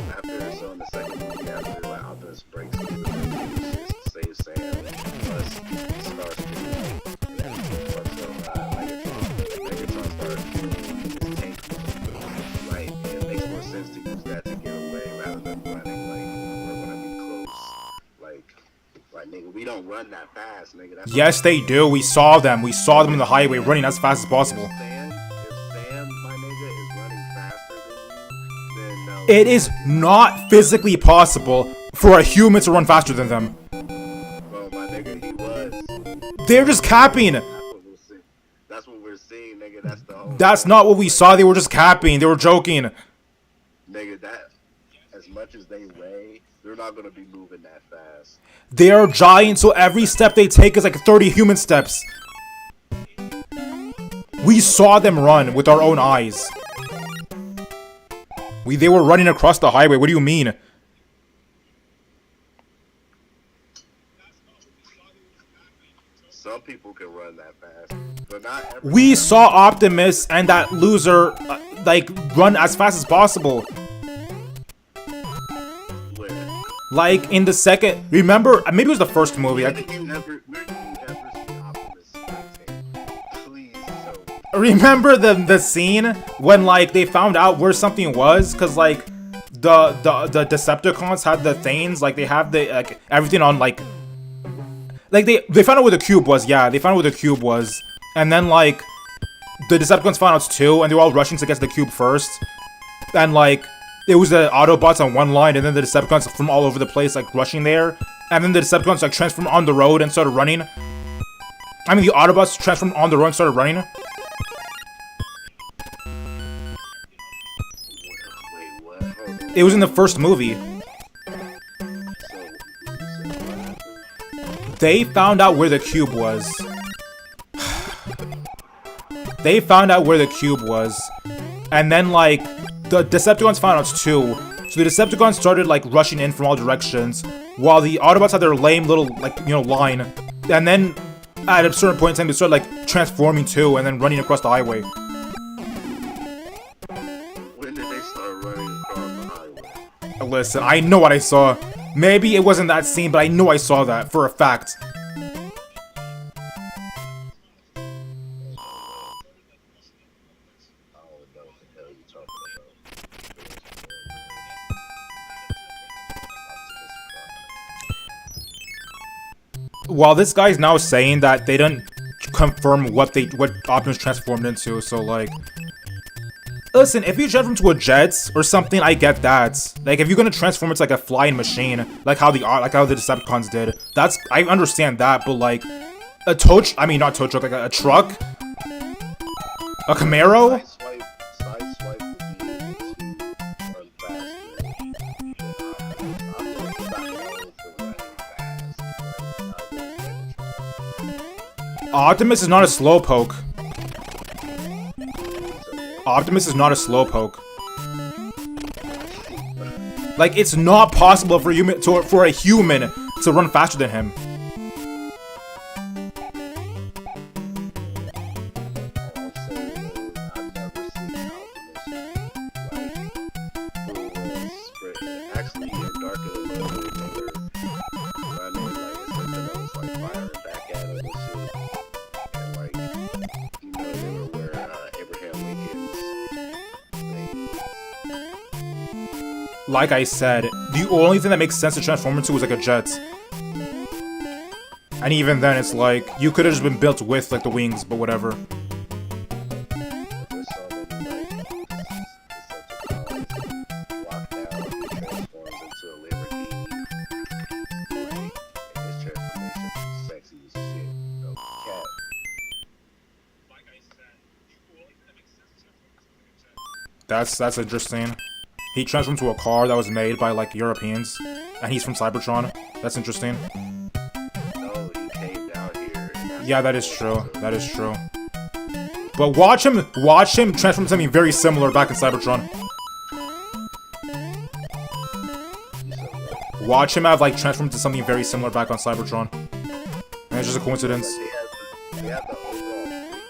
after, so in the second movie, after, like, Optimus breaks through the just saves Sam, plus Starscream, and then Megatron starts his tank. Like, it makes more sense to use that to get away rather than running, like, we're gonna be close. Like, nigga, we don't run that fast, nigga. That's Yes, they do. We saw them. We saw them in the highway running as fast as possible. If Sam, my nigga, is running faster than you, then no. It is not physically possible for a human to run faster than them. Bro, my nigga, he was. They're just capping. That's what we're seeing, nigga. That's the whole. That's not what we saw. They were just capping. They were joking. Nigga, that as much as they weigh, they're not gonna be moving that fast. They are giant, so every step they take is like 30 human steps. We saw them run with our own eyes. They were running across the highway. What do you mean? Some people can run that fast, but not everyone. We saw Optimus and that loser, like, run as fast as possible. Where? Like, in the second... Remember? Maybe it was the first movie. Where did you ever see Optimus sprinting? Please, so. Remember the scene when, like, they found out where something was? Because, like, the Decepticons had the things, like, they have the, like, everything on, like, they found out where the cube was, yeah, they found out where the cube was. And then, like, the Decepticons found out too, and they were all rushing to get to the cube first. And, like, it was the Autobots on one line, and then the Decepticons from all over the place, like, rushing there. And then the Decepticons, like, transformed on the road and started running. I mean, the Autobots transformed on the road and started running. Wait, what? Hold on. It was in the first movie. They found out where the cube was. They found out where the cube was. And then, like, the Decepticons found out too. So the Decepticons started, like, rushing in from all directions, while the Autobots had their lame little, like, you know, line. And then, at a certain point in time, they started, like, transforming too, and then running across the highway. When did they start running across the highway? Listen, I know what I saw. Maybe it wasn't that scene, but I know I saw that for a fact. While this guy's now saying that they didn't confirm what Optimus transformed into, so, like, listen, if you transform to a jet or something, I get that. Like, if you're gonna transform into like a flying machine, like how the Decepticons did, I understand that. But like, a tow, not tow truck, like a truck, a Camaro. Optimus is not a slowpoke. Optimus is not a slowpoke. Like, it's not possible for a human to run faster than him. Like I said, the only thing that makes sense to transform into is like a jet. And even then, it's like, you could have just been built with like the wings, but whatever. That's interesting. He transformed to a car that was made by like Europeans, and he's from Cybertron. That's interesting. No, he came down here. Yeah, that is true. That is true. But watch him transform to something very similar back in Cybertron. Watch him have like transformed to something very similar back on Cybertron. And it's just a coincidence. They have the overall figure.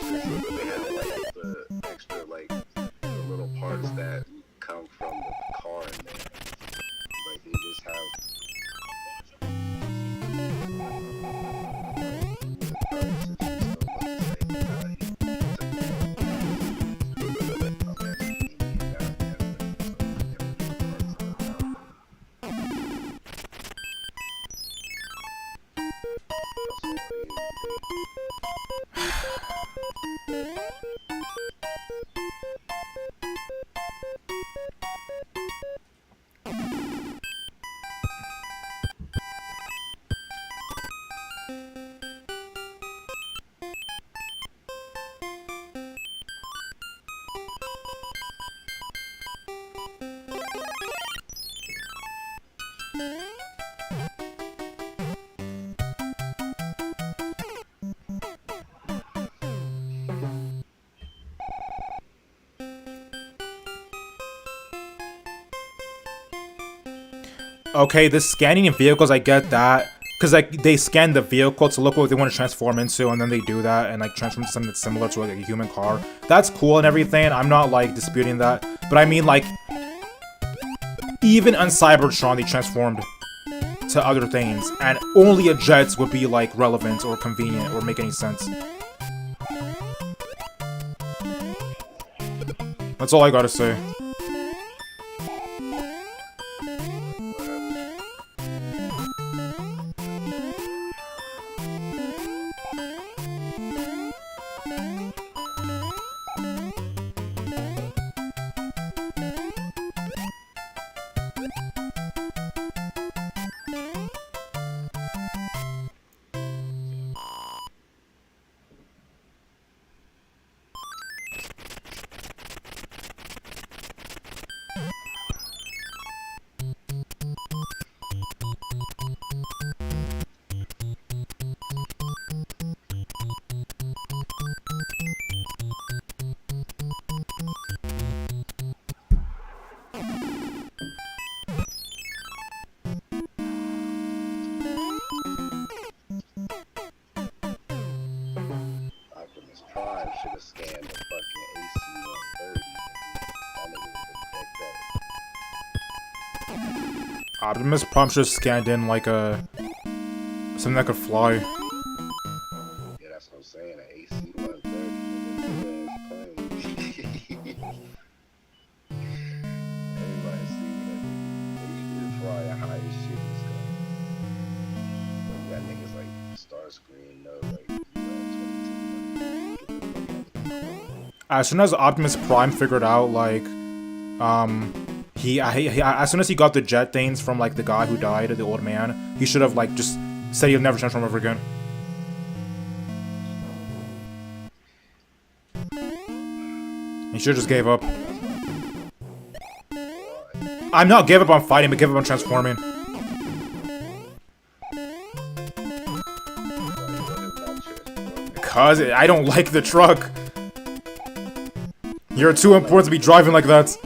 It's just they have like the extra like the little parts that come from the car in there. Like they just Okay, the scanning in vehicles, I get that. Because, like, they scan the vehicle to look what they want to transform into, and then they do that, and, like, transform into something that's similar to, like, a human car. That's cool and everything, I'm not, like, disputing that. But I mean, like, even on Cybertron, they transformed to other things, and only a jet would be, like, relevant or convenient or make any sense. That's all I gotta say. should have scanned the fucking AC-130. That nigga would have that. Optimus Prime should have scanned in like a something that could fly. Yeah, that's what I'm saying. An AC-130. Everybody see that. He did fly a high as shit and stuff. That nigga's like Starscream, no, like. as soon as Optimus Prime figured out, like, as soon as he got the jet things from, like, the guy who died, the old man, he should have, like, just said he'll never transform ever again. He should have just gave up. I'm not gave up on fighting, but give up on transforming. Cause I don't like the truck. You're too important to be driving like that.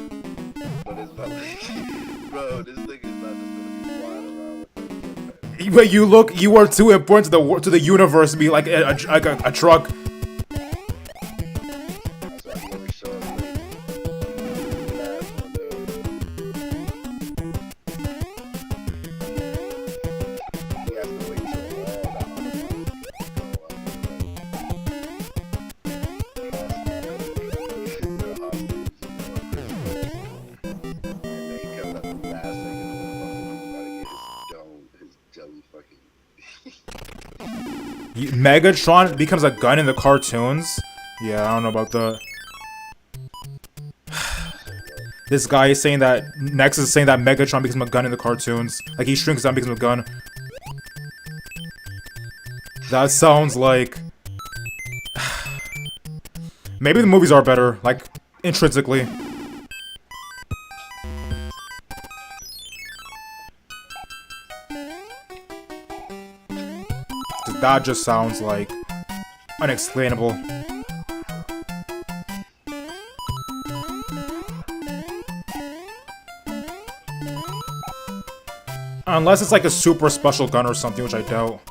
But it's not like, bro, this nigga's not just gonna be flying around with this. But you are too important to the universe to be like a truck. That's why he only shows late. Last one, he has to wait till all that Megatron becomes a gun in the cartoons? Yeah, I don't know about that. This guy is saying that Nexus is saying that Megatron becomes a gun in the cartoons. Like he shrinks down, becomes a gun. That sounds like maybe the movies are better, like intrinsically. That just sounds like unexplainable. Unless it's like a super special gun or something, which I doubt.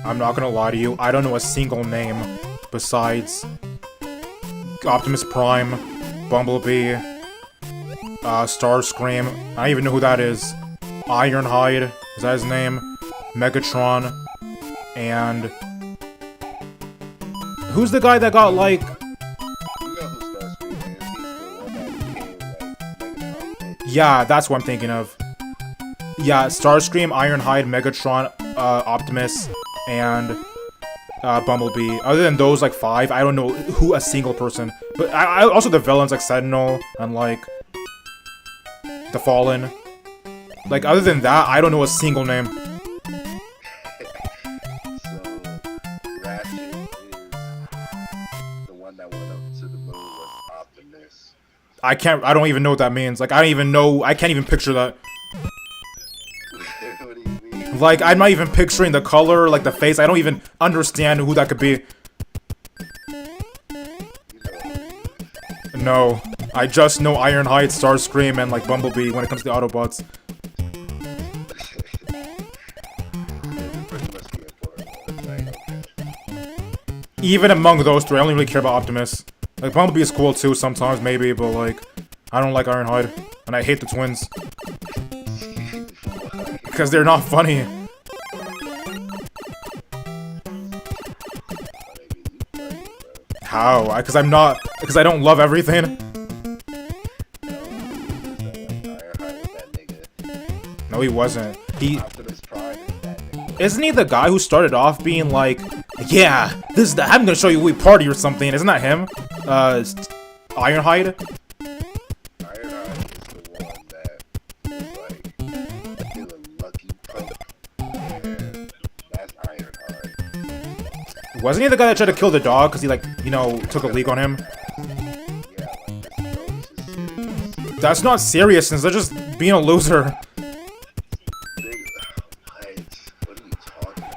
I'm not gonna lie to you, I don't know a single name besides Optimus Prime, Bumblebee, Starscream. I don't even know who that is. Ironhide, is that his name? Megatron, and who's the guy that got like? You know who Starscream is? He's the one that became like Megatron. Yeah, that's what I'm thinking of. Yeah, Starscream, Ironhide, Megatron, Optimus, and Bumblebee. Other than those, like, 5, I don't know who a single person. But I also the villains, like Sentinel and, like, the Fallen. Like, other than that, I don't know a single name. So, Ratchet is the one that went up to the moon with Optimus. I don't even know what that means. Like, I can't even picture that. What do you mean? Like, I'm not even picturing the color, like, the face. I don't even understand who that could be. No. I just know Ironhide, Starscream, and, like, Bumblebee when it comes to the Autobots. Even among those three, I only really care about Optimus. Like, Bumblebee is cool too sometimes, maybe, but, like, I don't like Ironhide. And I hate the twins. Because they're not funny. How? Because I don't love everything. No, he wasn't. Isn't he the guy who started off being like, yeah, I'm gonna show you we party or something? Isn't that him? Ironhide? Wasn't he the guy that tried to kill the dog because he, like, you know, took a leak on him? That's not seriousness. They're just being a loser.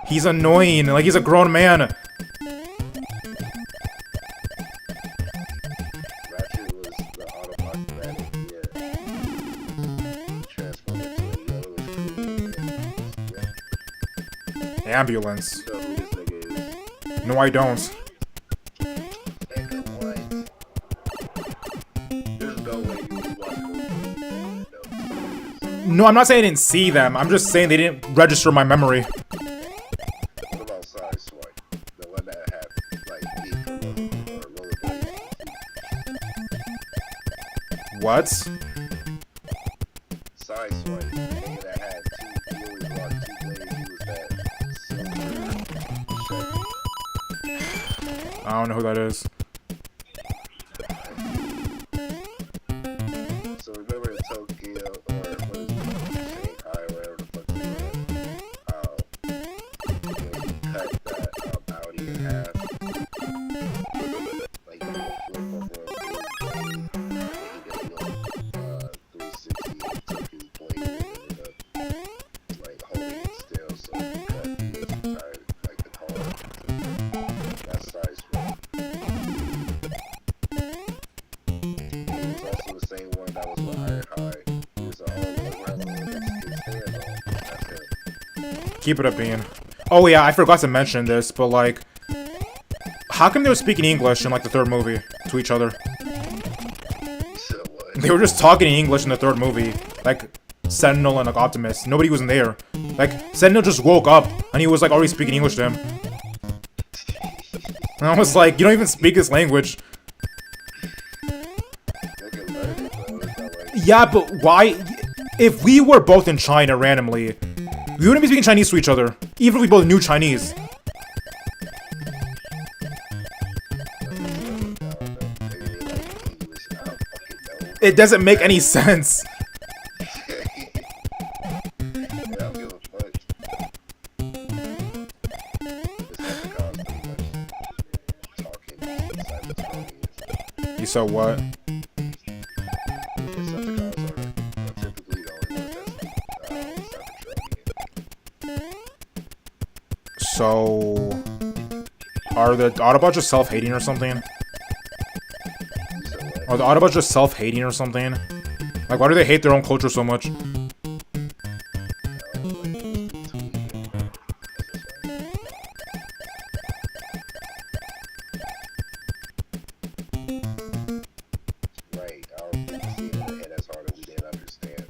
He's annoying. Like, he's a grown man. Ratchet was the Autobot fanatic, yeah. Transformed into a yellowish Ambulance. You know who this nigga is. No, I don't. Nigga, what? There's no way you would watch those. No, I'm not saying I didn't see them. I'm just saying they didn't register my memory. What about Sideswipe? The one that had, like, beef or rollerblades? What? Sideswipe, the nigga that had two, he always rocked two blades, he was that silver Chevy. I don't know who that is. So remember in Tokyo, or what is it, Shanghai, wherever the fuck they were, how when he cut that Audi in half, like he did a flip over a blade, and he did a little 360 and took his blade and ended up like holding it still, so he cut the entire, like the car. That's size one. He was also the same one that was with Ironhide. He was all over his hand on. That's it. Keep it up, Bean. Oh yeah, I forgot to mention this, but like, how come they were speaking English in like the third movie to each other? You said what? They were just talking in English in the third movie, like Sentinel and like Optimus. Nobody was in there. Like Sentinel just woke up and he was like already speaking English to him. And I was like, you don't even speak this language. They can learn it, bro. It's not like Yeah, but why? If we were both in China randomly, we wouldn't be speaking Chinese to each other, even if we both knew Chinese. It doesn't make any sense. You saw what? So, are the Autobots just self-hating or something? Are the Autobots just self-hating or something? Like, why do they hate their own culture so much? Right, I don't think seeing it in the head as hard as we didn't understand.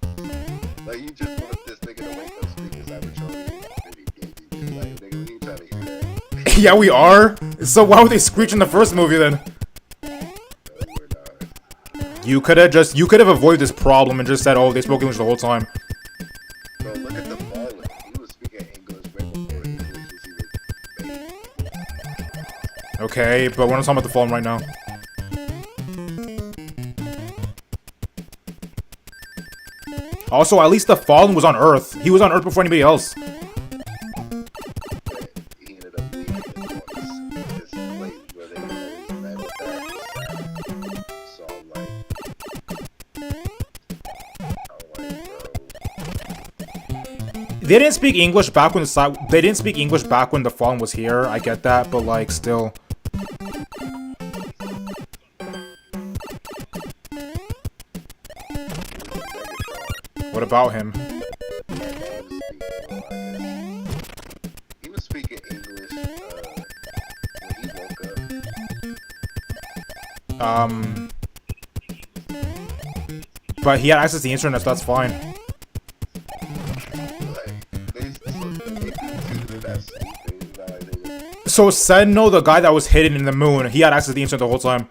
Like, you just want this nigga to wake up speaking Cybertron. Like, nigga, we ain't trying to hear that. Yeah, we are. So why would they screech in the first movie then? No, we're not. You could have avoided this problem and just said, oh, they spoke English the whole time. Bro, look at the Fallen. He was speaking English way before English was even made. Okay, but we're not talking about the Fallen right now. Also, at least the Fallen was on Earth. He was on Earth before anybody else. But he ended up leaving this place where they always met with that. So I'm like, bro. They didn't speak English back when they didn't speak English back when the Fallen was here. I get that, but like still. What about him? He was speaking English when he woke up. But he had access to the internet, so that's fine. So Sentinel, the guy that was hidden in the moon, he had access to the internet the whole time.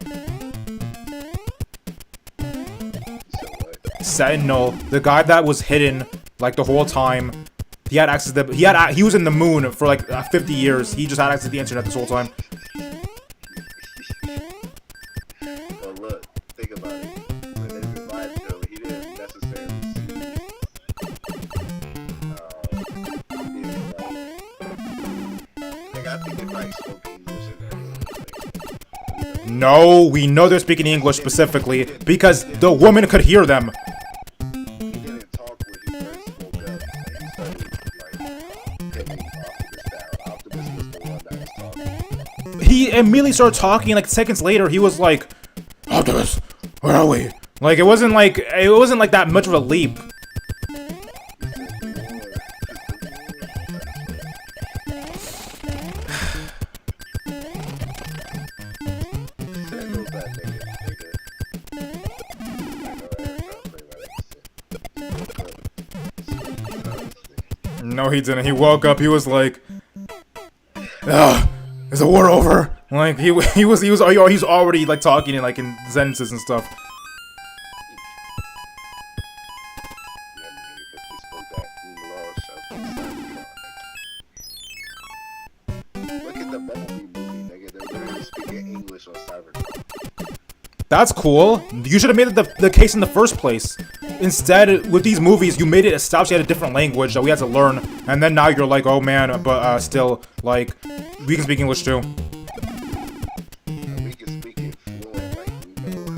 Sentinel, the guy that was hidden like the whole time, he had access to he was in the moon for like 50 years. He just had access to the internet this whole time. But look, think about it. When they revived him, he didn't necessarily see. He didn't like. Like, I think they probably spoke English No, we know they're speaking English specifically because the woman could hear them. He didn't talk when he first woke up. And he started like picking Optimus down. Optimus was the one that was talking. He immediately started talking. Like seconds later, he was like, "Optimus, where are we?" Like it wasn't like that much of a leap. No, he didn't. He woke up. He was like, "Ugh, is the war over?" Like he was already like talking in like in sentences and stuff. Look at the Bumblebee movie, nigga. They're literally speaking English on Cybertron. That's cool. You should have made it the case in the first place. Instead, with these movies, you made it established you had a different language that we had to learn, and then now you're like, oh man, but still, like, we can speak English too. And we can speak it fluent, like we know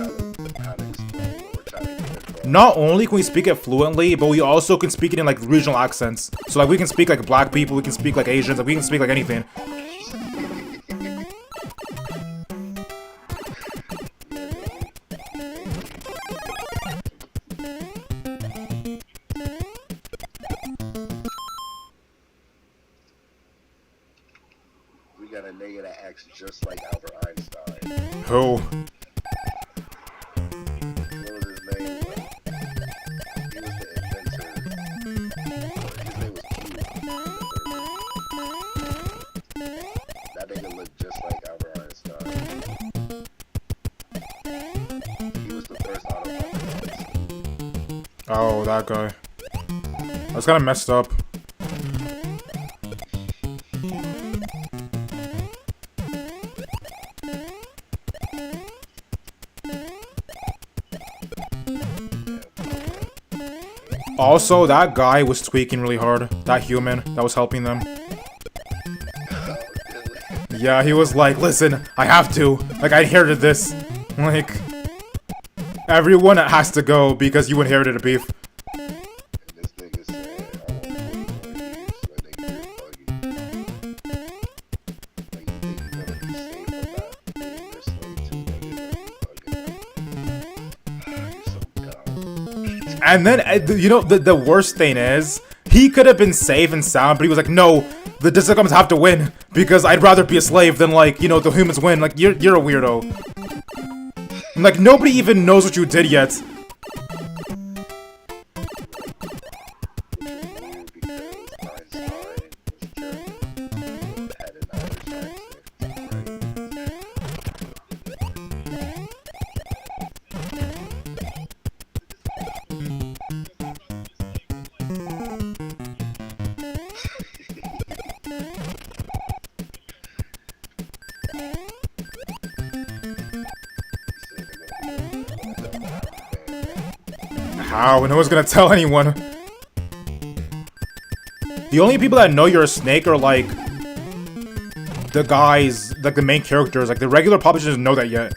how to explain what we're trying to get across. Not only can we speak it fluently, but we also can speak it in like regional accents. So like we can speak like black people, we can speak like Asians, like we can speak like anything. We got a nigga that acts just like Albert Einstein. Who? What was his name? He was the inventor. His name was Q. That nigga looked just like Albert Einstein. He was the first automaton. Oh, that guy. That's kind of messed up. Also, that guy was tweaking really hard. That human that was helping them. Yeah, he was like, listen, I have to. Like, I inherited this. Like, everyone has to go because you inherited a beef. And this nigga said, I want 4 more years. That nigga is buggy. Like, you think you're gonna be safe from not being your slave too, nigga? You're so dumb. And then, you know, the worst thing is, he could have been safe and sound, but he was like, no, the Decepticons have to win, because I'd rather be a slave than, like, you know, the humans win. Like, you're a weirdo. And, like, nobody even knows what you did yet. How? No one's gonna tell anyone. The only people that know you're a snake are, like, the guys, like, the main characters. Like, the regular population doesn't know that yet.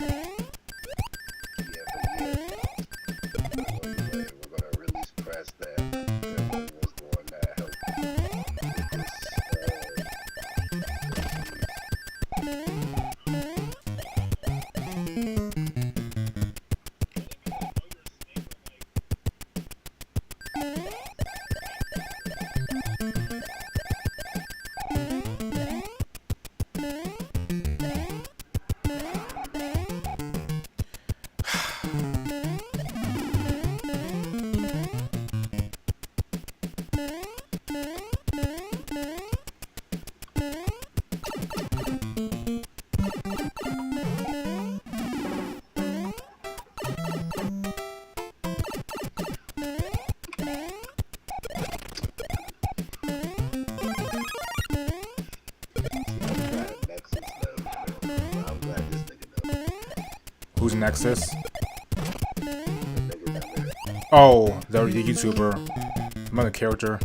Who's Nexus? Oh, the YouTuber. I'm on the character.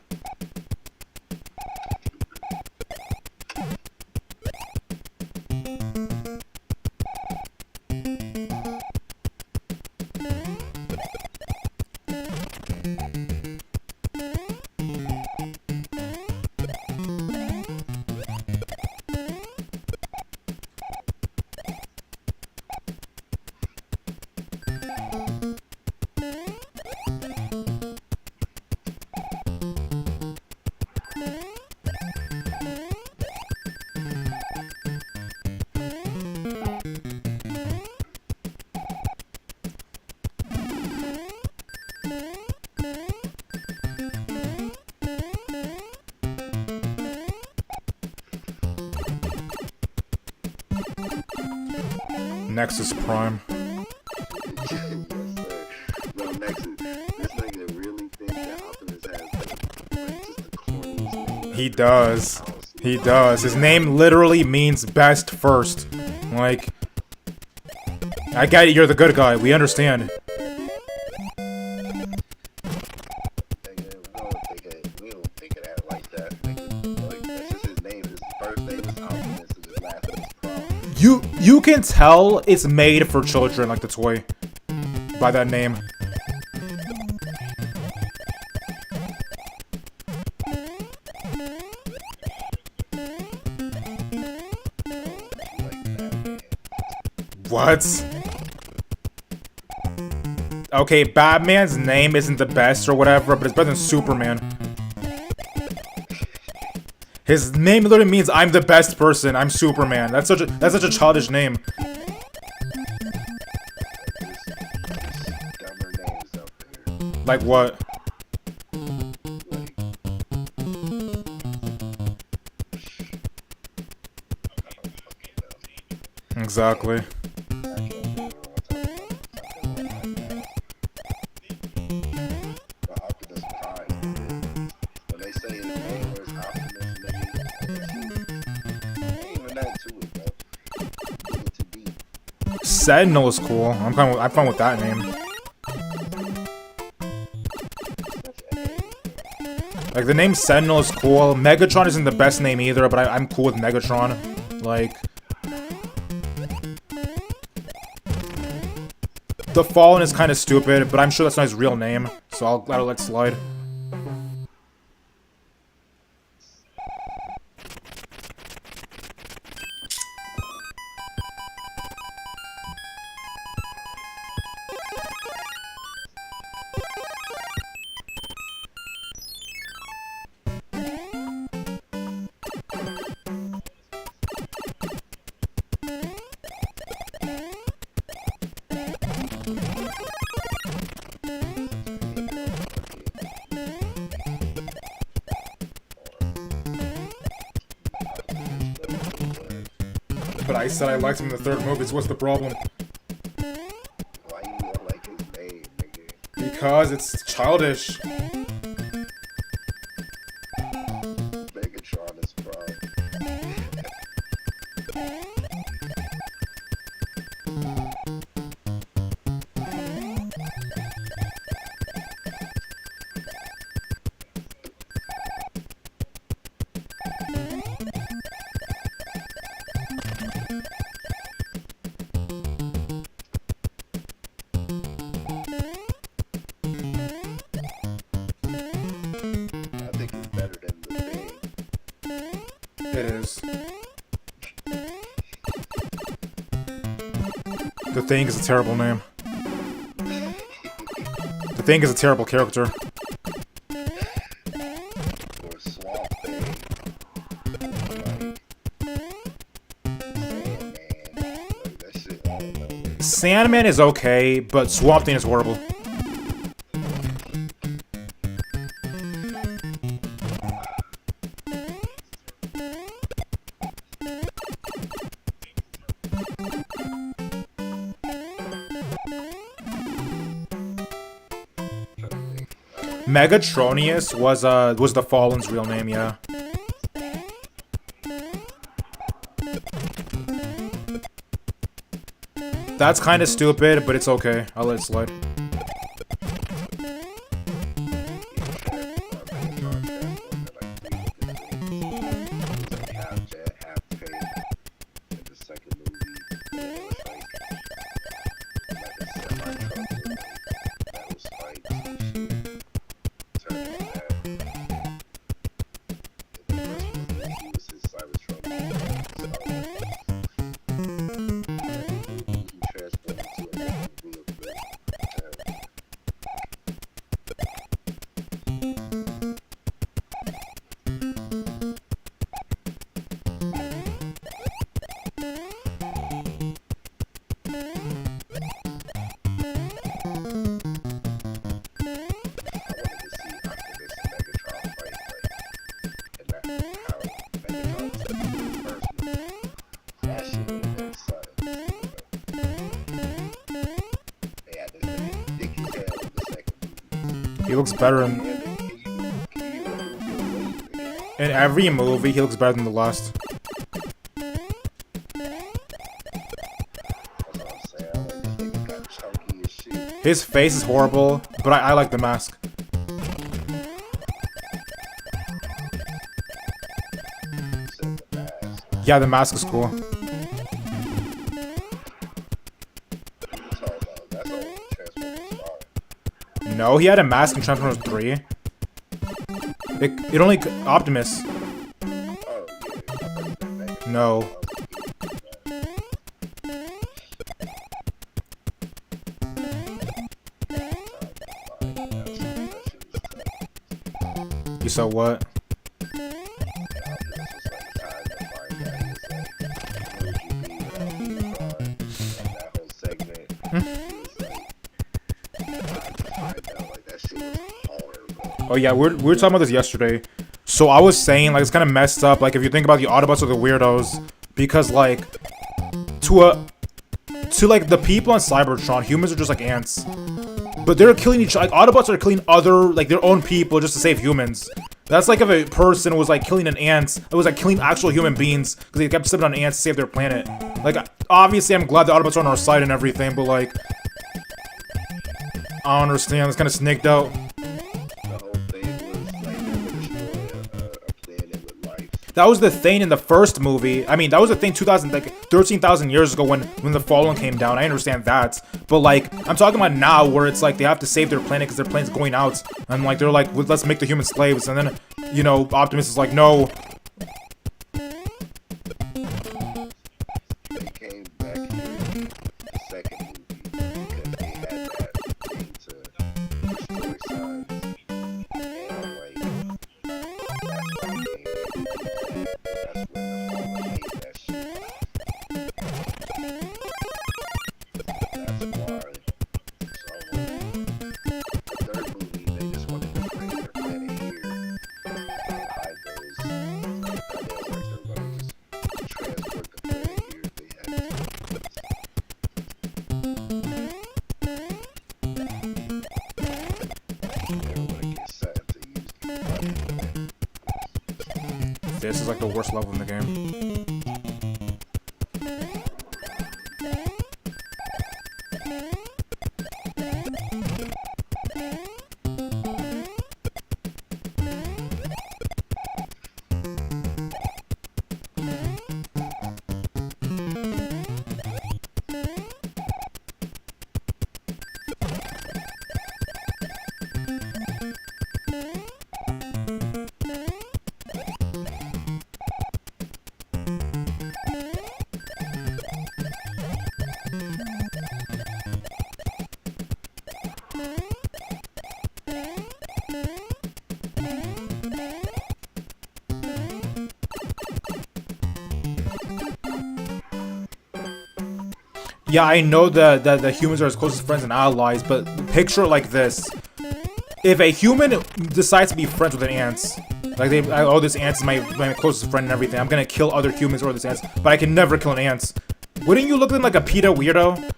Nexus Prime. Yes, sir. No, Nexus. This nigga really thinks that Optimus has like just the corniest name. He does. He does. His name literally means best first. Like, I get it, you're the good guy. We understand. We don't think of that like that. Nigga. Like, that's just his name. His first name is Optimus and his last name is Prime. You can tell it's made for children, like the toy, by that name. What? Okay, Batman's name isn't the best or whatever, but it's better than Superman. His name literally means I'm the best person. I'm Superman. That's such a childish name. Dumber names out there. Like what? Exactly. Sentinel is cool. I'm fine with that name. Like, the name Sentinel is cool. Megatron isn't the best name either, but I'm cool with Megatron. Like, the Fallen is kind of stupid, but I'm sure that's not his real name, so I'll let it slide. But I said I liked him in the third movie, so what's the problem? Why you don't like his name, nigga? Because it's childish. Megatron is Prime. It is. The Thing is a terrible name. The Thing is a terrible character. Or Swamp Thing. Like, that shit, I don't know. Sandman is okay, but Swamp Thing is horrible. Megatronius was the Fallen's real name, yeah. That's kind of stupid, but it's okay. I'll let it slide. He looks better in every movie. He looks better than the last. His face is horrible, but I like the mask. Yeah, the mask is cool. No, he had a mask in Transformers 3. It only Optimus. No. You saw what? Oh yeah, we were talking about this yesterday. So I was saying, like, it's kind of messed up. Like, if you think about the Autobots are the weirdos, because like, to like the people on Cybertron, humans are just like ants. But they're killing each other. Like, Autobots are killing like their own people just to save humans. That's like if a person was like killing an ant, it was like killing actual human beings because they kept stepping on ants to save their planet. Like, obviously, I'm glad the Autobots are on our side and everything, but like, I don't understand. It's kind of snaked out. That was the thing in the first movie. I mean, that was the thing 13,000 years ago when the Fallen came down. I understand that. But like, I'm talking about now where it's like they have to save their planet because their planet's going out. And like, they're like, well, let's make the humans slaves. And then, you know, Optimus is like, no. They came back here the second movie because they had that thing to destroy signs. And like, that's when they This is like the worst level in the game. Yeah, I know that the humans are his closest friends and allies, but picture it like this. If a human decides to be friends with an ant, like oh, this ant is my closest friend and everything, I'm gonna kill other humans or this ant, but I can never kill an ant. Wouldn't you look at them like a PETA weirdo?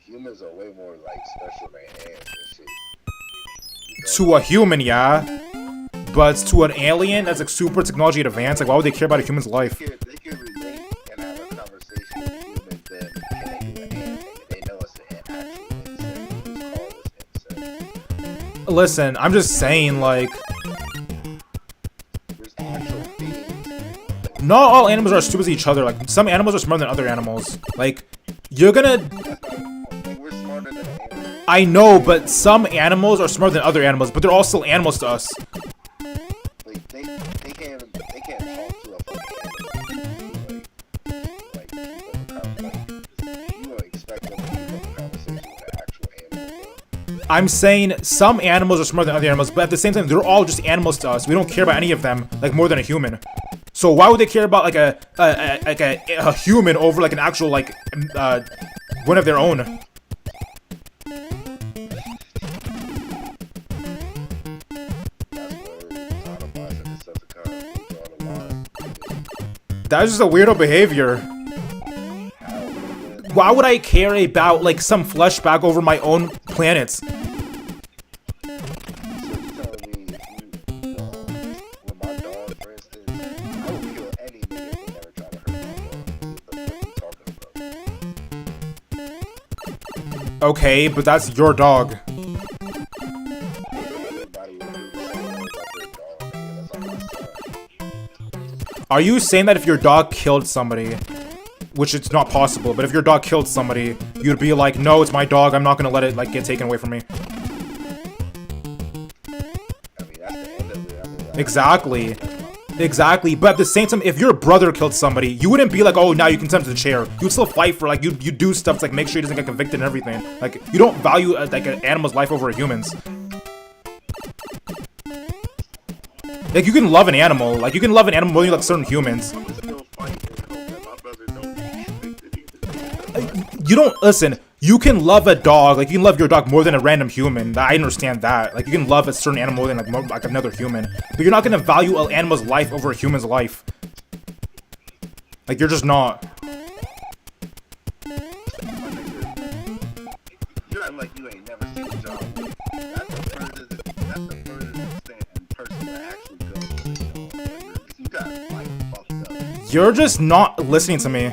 Humans are way more like special than ants and shit. To a human, yeah, but to an alien that's like super technology advanced, like why would they care about a human's life? They can relate and have a conversation with humans that connect with an ant. They know it's an actual insect. Listen, I'm just saying, like, there's actual beings. Not all animals are as stupid as each other. Like, some animals are smarter than other animals. Like, you're gonna... I know, but some animals are smarter than other animals, but they're all still animals to us. Like, they can't talk to a fucking animal. Like, you don't expect them to keep up a conversation with an actual animal. I'm saying some animals are smarter than other animals, but at the same time, they're all just animals to us. We don't care about any of them, like, more than a human. So why would they care about, like, a human over, like, an actual, like, one of their own? That's just a weirdo behavior. Why would I care about, like, some fleshback over my own planets? Okay, but that's your dog. Are you saying that if your dog killed somebody, which it's not possible, but if your dog killed somebody, you'd be like, no, it's my dog, I'm not gonna let it, like, get taken away from me? Exactly. Exactly, but at the same time, if your brother killed somebody, you wouldn't be like, oh, now you can send him to the chair. You'd still fight for, like, you do stuff to, like, make sure he doesn't get convicted and everything. Like, you don't value, like, an animal's life over a human's. Like, you can love an animal. Like, you can love an animal more than you like certain humans. You don't, listen, you can love a dog, like, you can love your dog more than a random human. I understand that. Like, you can love a certain animal more than, like, like another human. But you're not gonna value an animal's life over a human's life. Like, you're just not. You're acting like you ain't never seen a dog. That's the furthest extent in person that actually goes to the dog. You got, like, fucked up. You're just not listening to me.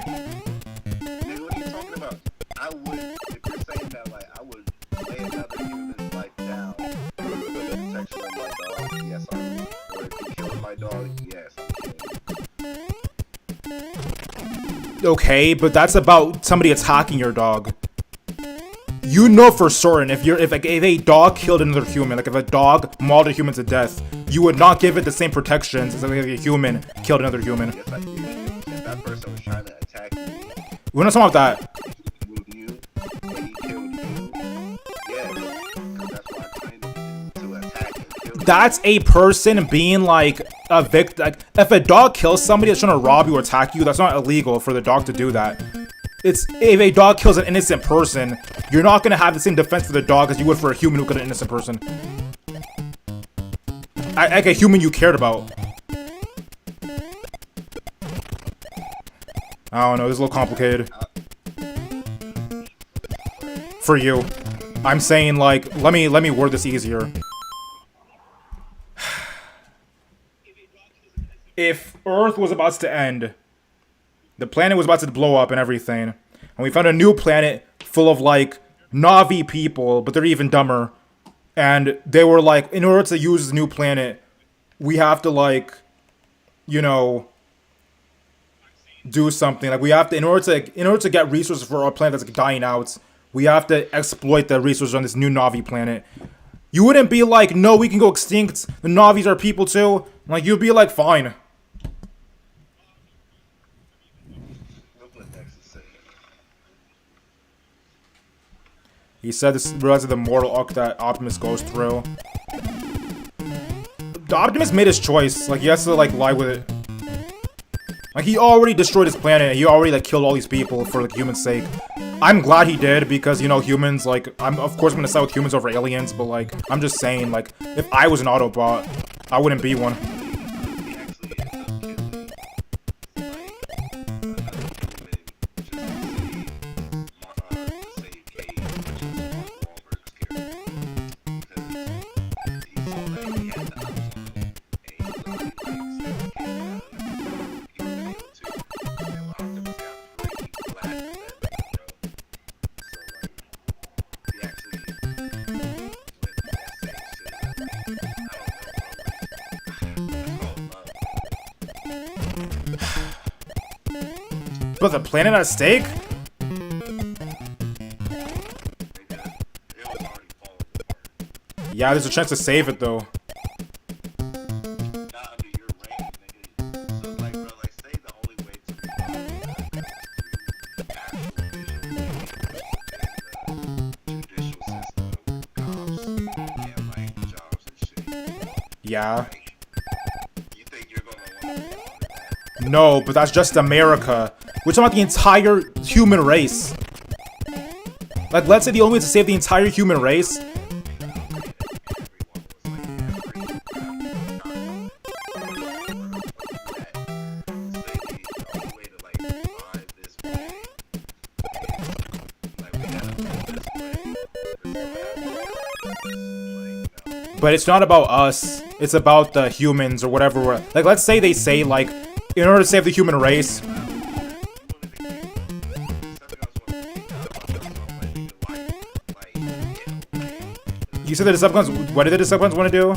Okay, but that's about somebody attacking your dog. You know for certain if a dog killed another human, like if a dog mauled a human to death, you would not give it the same protections as if a human killed another human. Yes, I did. If that person was trying to attack me, we're not talking about that. You, and he killed you. Yeah, that's why I trained him to attack and kill you. That's a person being like a victim. Like, if a dog kills somebody that's trying to rob you or attack you, that's not illegal for the dog to do that. It's if a dog kills an innocent person, you're not gonna have the same defense for the dog as you would for a human who killed an innocent person. Like a human you cared about. I don't know, this is a little complicated. For you. I'm saying, like, let me word this easier. If Earth was about to end, the planet was about to blow up and everything, and we found a new planet full of, like, Na'vi people, but they're even dumber, and they were like, in order to use this new planet, we have to, like, you know, do something. Like, we have to, in order to get resources for our planet that's, like, dying out, we have to exploit the resources on this new Na'vi planet. You wouldn't be like, no, we can go extinct, the Na'vis are people too. Like, you'd be like, fine. He said this realizes the mortal arc that Optimus goes through. Optimus made his choice. Like, he has to, like, lie with it. Like, he already destroyed his planet. He already, like, killed all these people for, like, human sake. I'm glad he did because, you know, humans, like, of course I'm gonna side with humans over aliens, but, like, I'm just saying, like, if I was an Autobot, I wouldn't be one. But the planet at stake? Yeah, there's a chance to save it though. Yeah. No, but that's just America. We're talking about the entire human race. Like, let's say the only way to save the entire human race. But it's not about us. It's about the humans or whatever. Like, let's say they say, like, in order to save the human race. You said the Decepticons. What did the Decepticons want to do?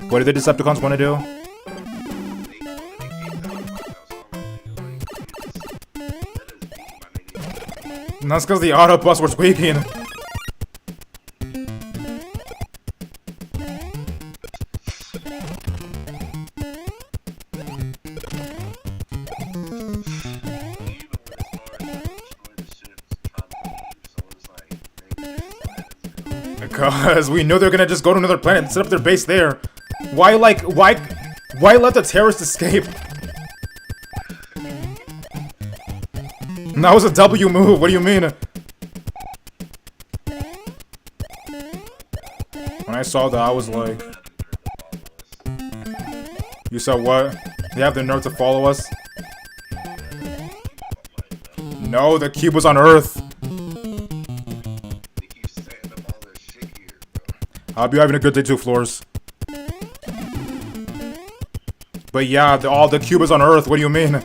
What did the Decepticons want to do? And that's because the Autobus was tweaking. Because we knew they were gonna just go to another planet and set up their base there. Why let the terrorists escape? And that was a W move, what do you mean? When I saw that, I was like... You said what? They have the nerve to follow us? No, the cube was on Earth. I'll be having a good day too, Floors. But yeah, all the cube is on Earth, what do you mean?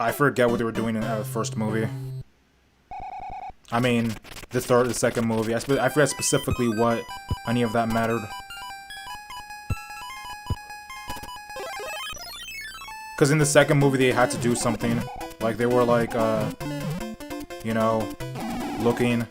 I forget what they were doing in the first movie. I mean, the second movie. I forget specifically what any of that mattered. Because in the second movie they had to do something. Like, they were like, you know, looking.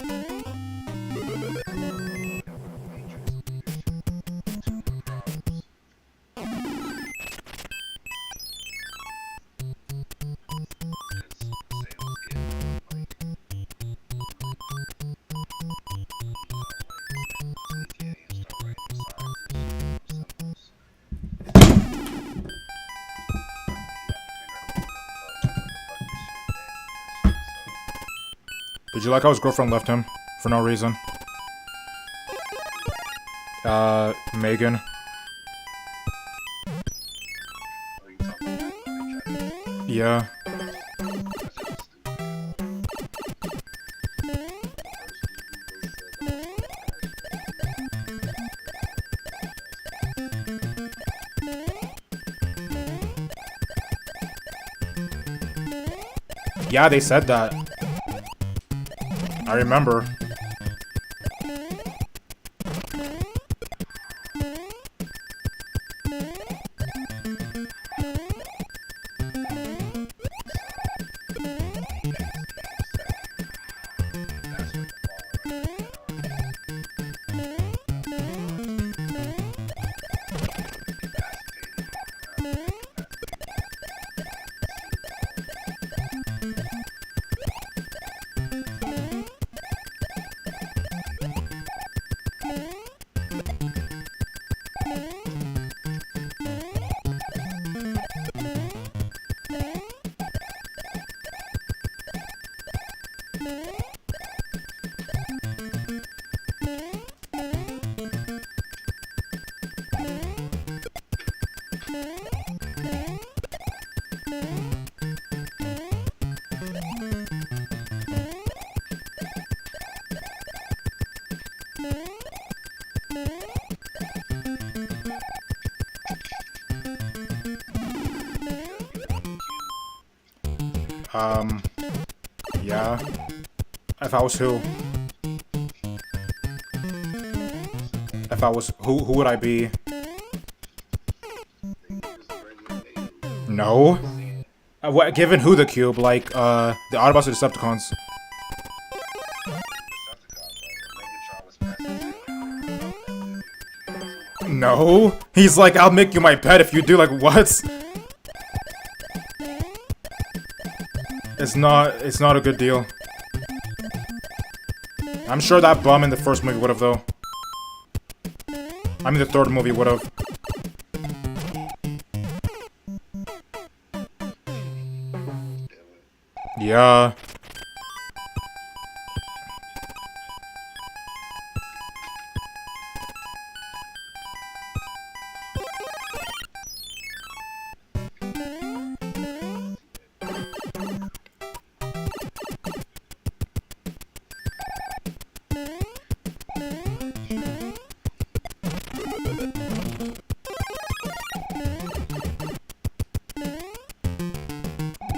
Did you like how his girlfriend left him? For no reason. Megan. Yeah. Yeah, they said that. I remember. Yeah. If I was who? If I was who would I be? No. What? Given who the cube? Like, the Autobots or Decepticons? No. He's like, I'll make you my pet if you do. Like, what? It's not a good deal. I'm sure that bum in the first movie would have, though. I mean, the third movie would have. Yeah.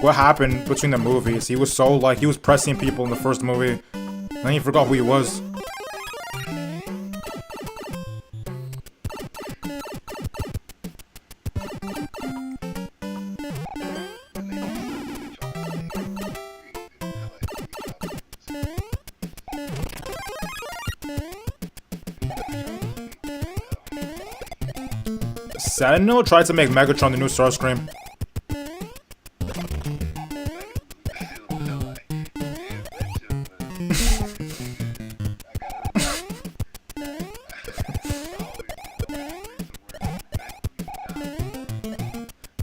What happened between the movies? He was so, like, he was pressing people in the first movie. Then he forgot who he was. Sentinel tried to make Megatron the new Starscream.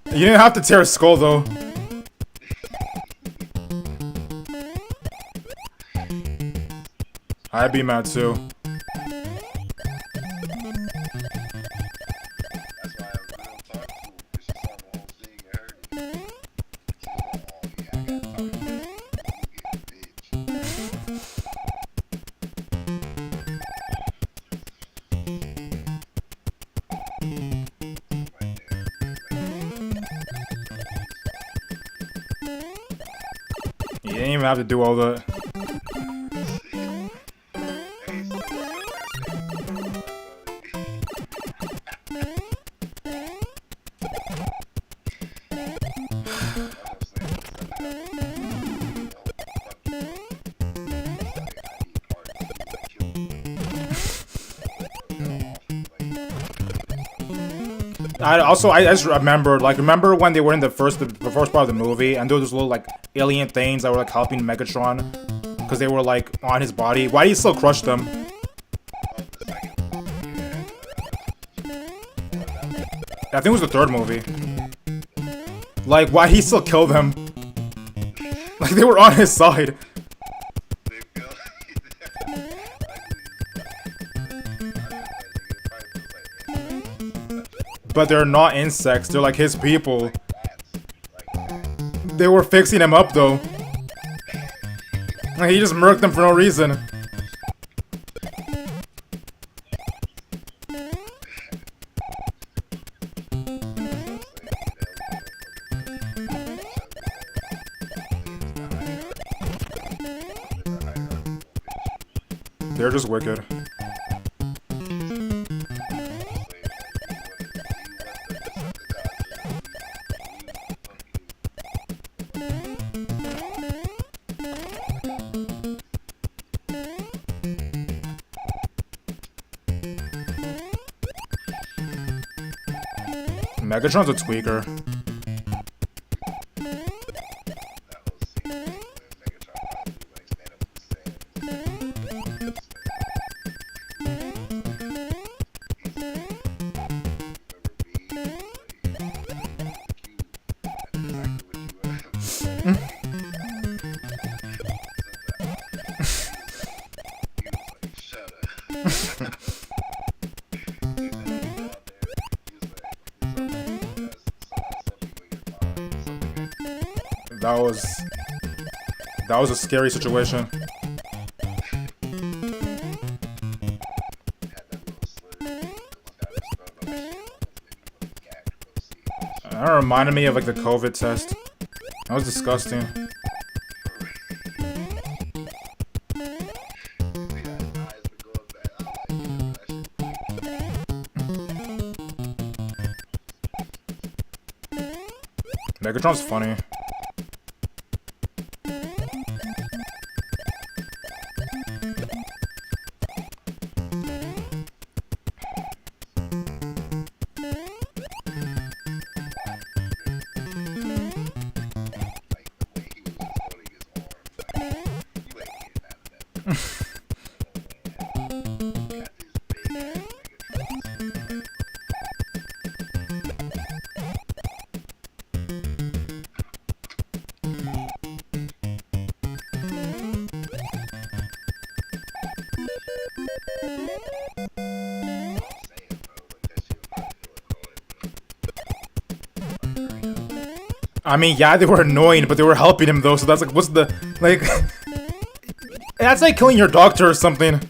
You didn't have to tear his skull, though. I'd be mad, too. You didn't even have to do all that. I just remembered, like, remember when they were in the first part of the movie, and there was those little, like, alien things that were, like, helping Megatron, because they were, like, on his body? Why did he still crush them? I think it was the third movie. Like, why did he still kill them? Like, they were on his side. But they're not insects, they're like his people. They were fixing him up, though. Like, he just murked them for no reason. They're just wicked. Megatron's a tweaker. That was a scary situation. That reminded me of, like, the COVID test. That was disgusting. Megatron's funny. I mean, yeah, they were annoying, but they were helping him though, so that's like, what's the, like, that's like killing your doctor or something.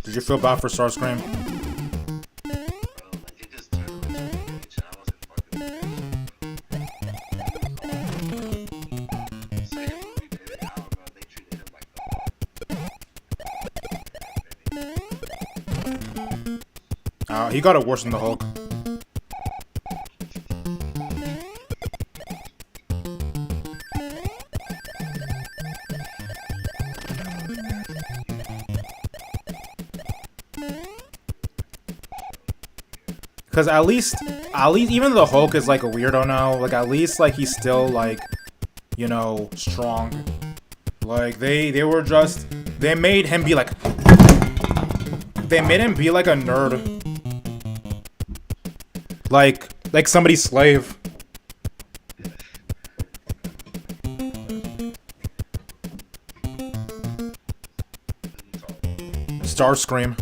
Did you feel bad for Starscream? He got it worse than the Hulk. Because at least even though the Hulk is like a weirdo now, like at least like he's still like, you know, strong. Like they made him be like a nerd. Like somebody's slave. Starscream.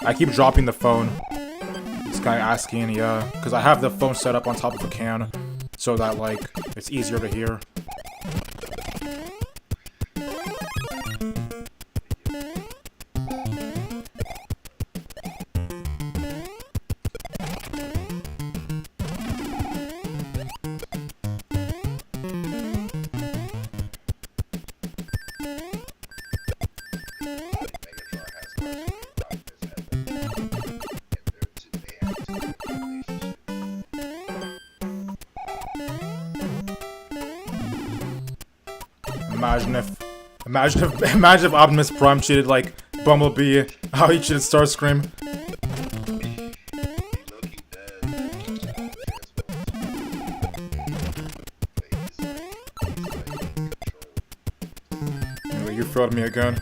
I keep dropping the phone. This guy asking, yeah, because I have the phone set up on top of a can, so that like it's easier to hear. Imagine if Optimus Prime cheated like Bumblebee, how he cheated Starscream. Anyway, you failed me again.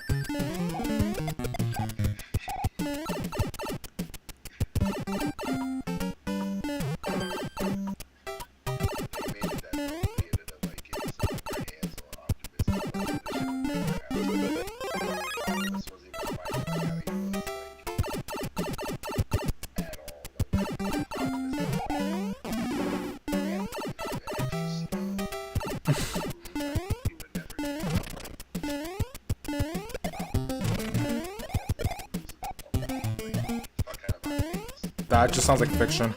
That just sounds like fiction.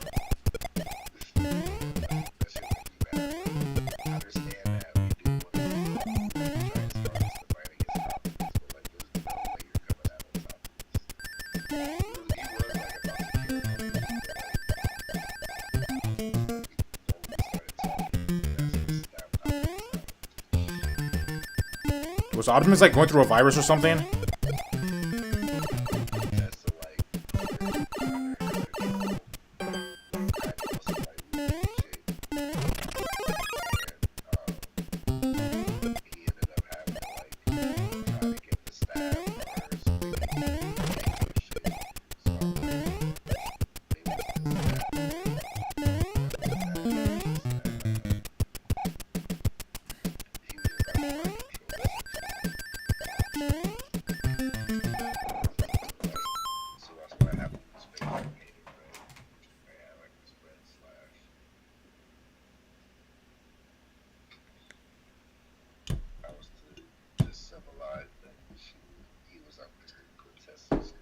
Was Optimus like going through a virus or something? up a lot, but he was up there protesting some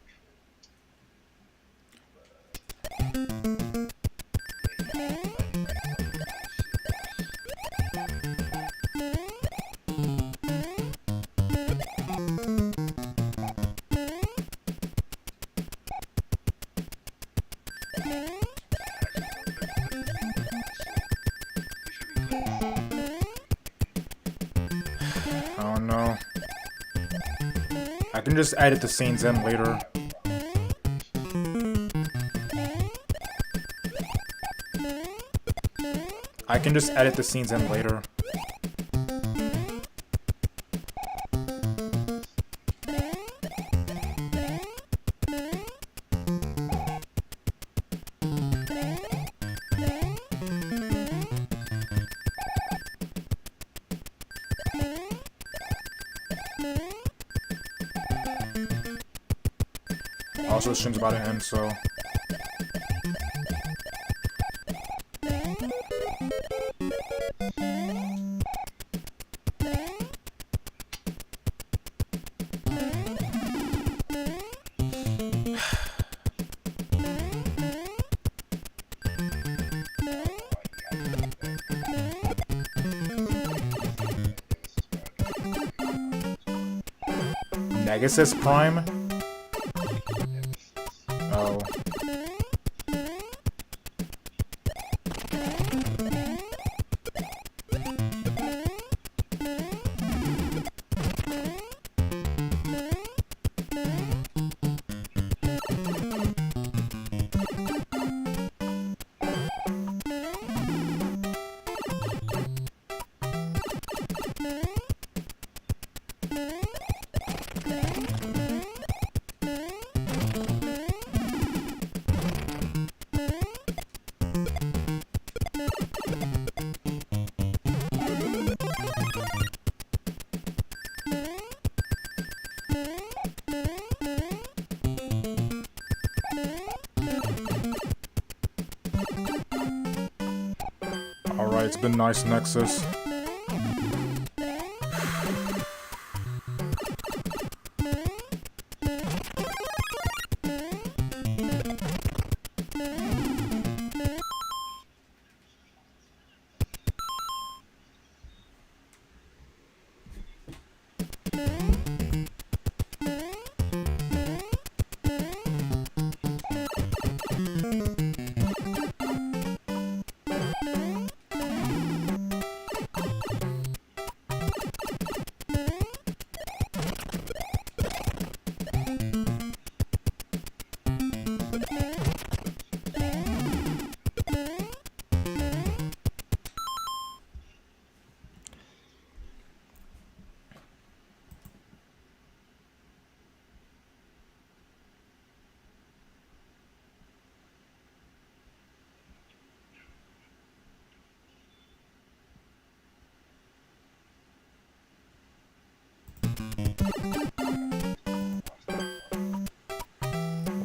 Oh no. I can just edit the scenes in later. I can just edit the scenes in later. Also, the stream's about to end, so... Negasys Prime? Oh. Alright, it's been nice, Nexus.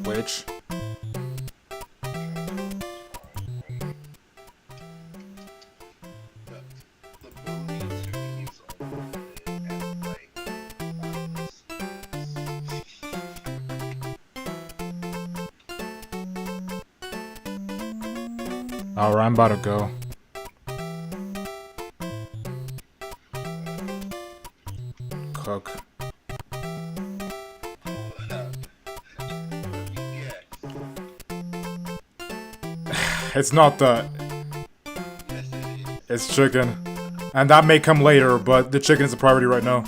Which? Alright, I'm about to go. Cook. It's not that. It's chicken. And that may come later, but the chicken is the priority right now.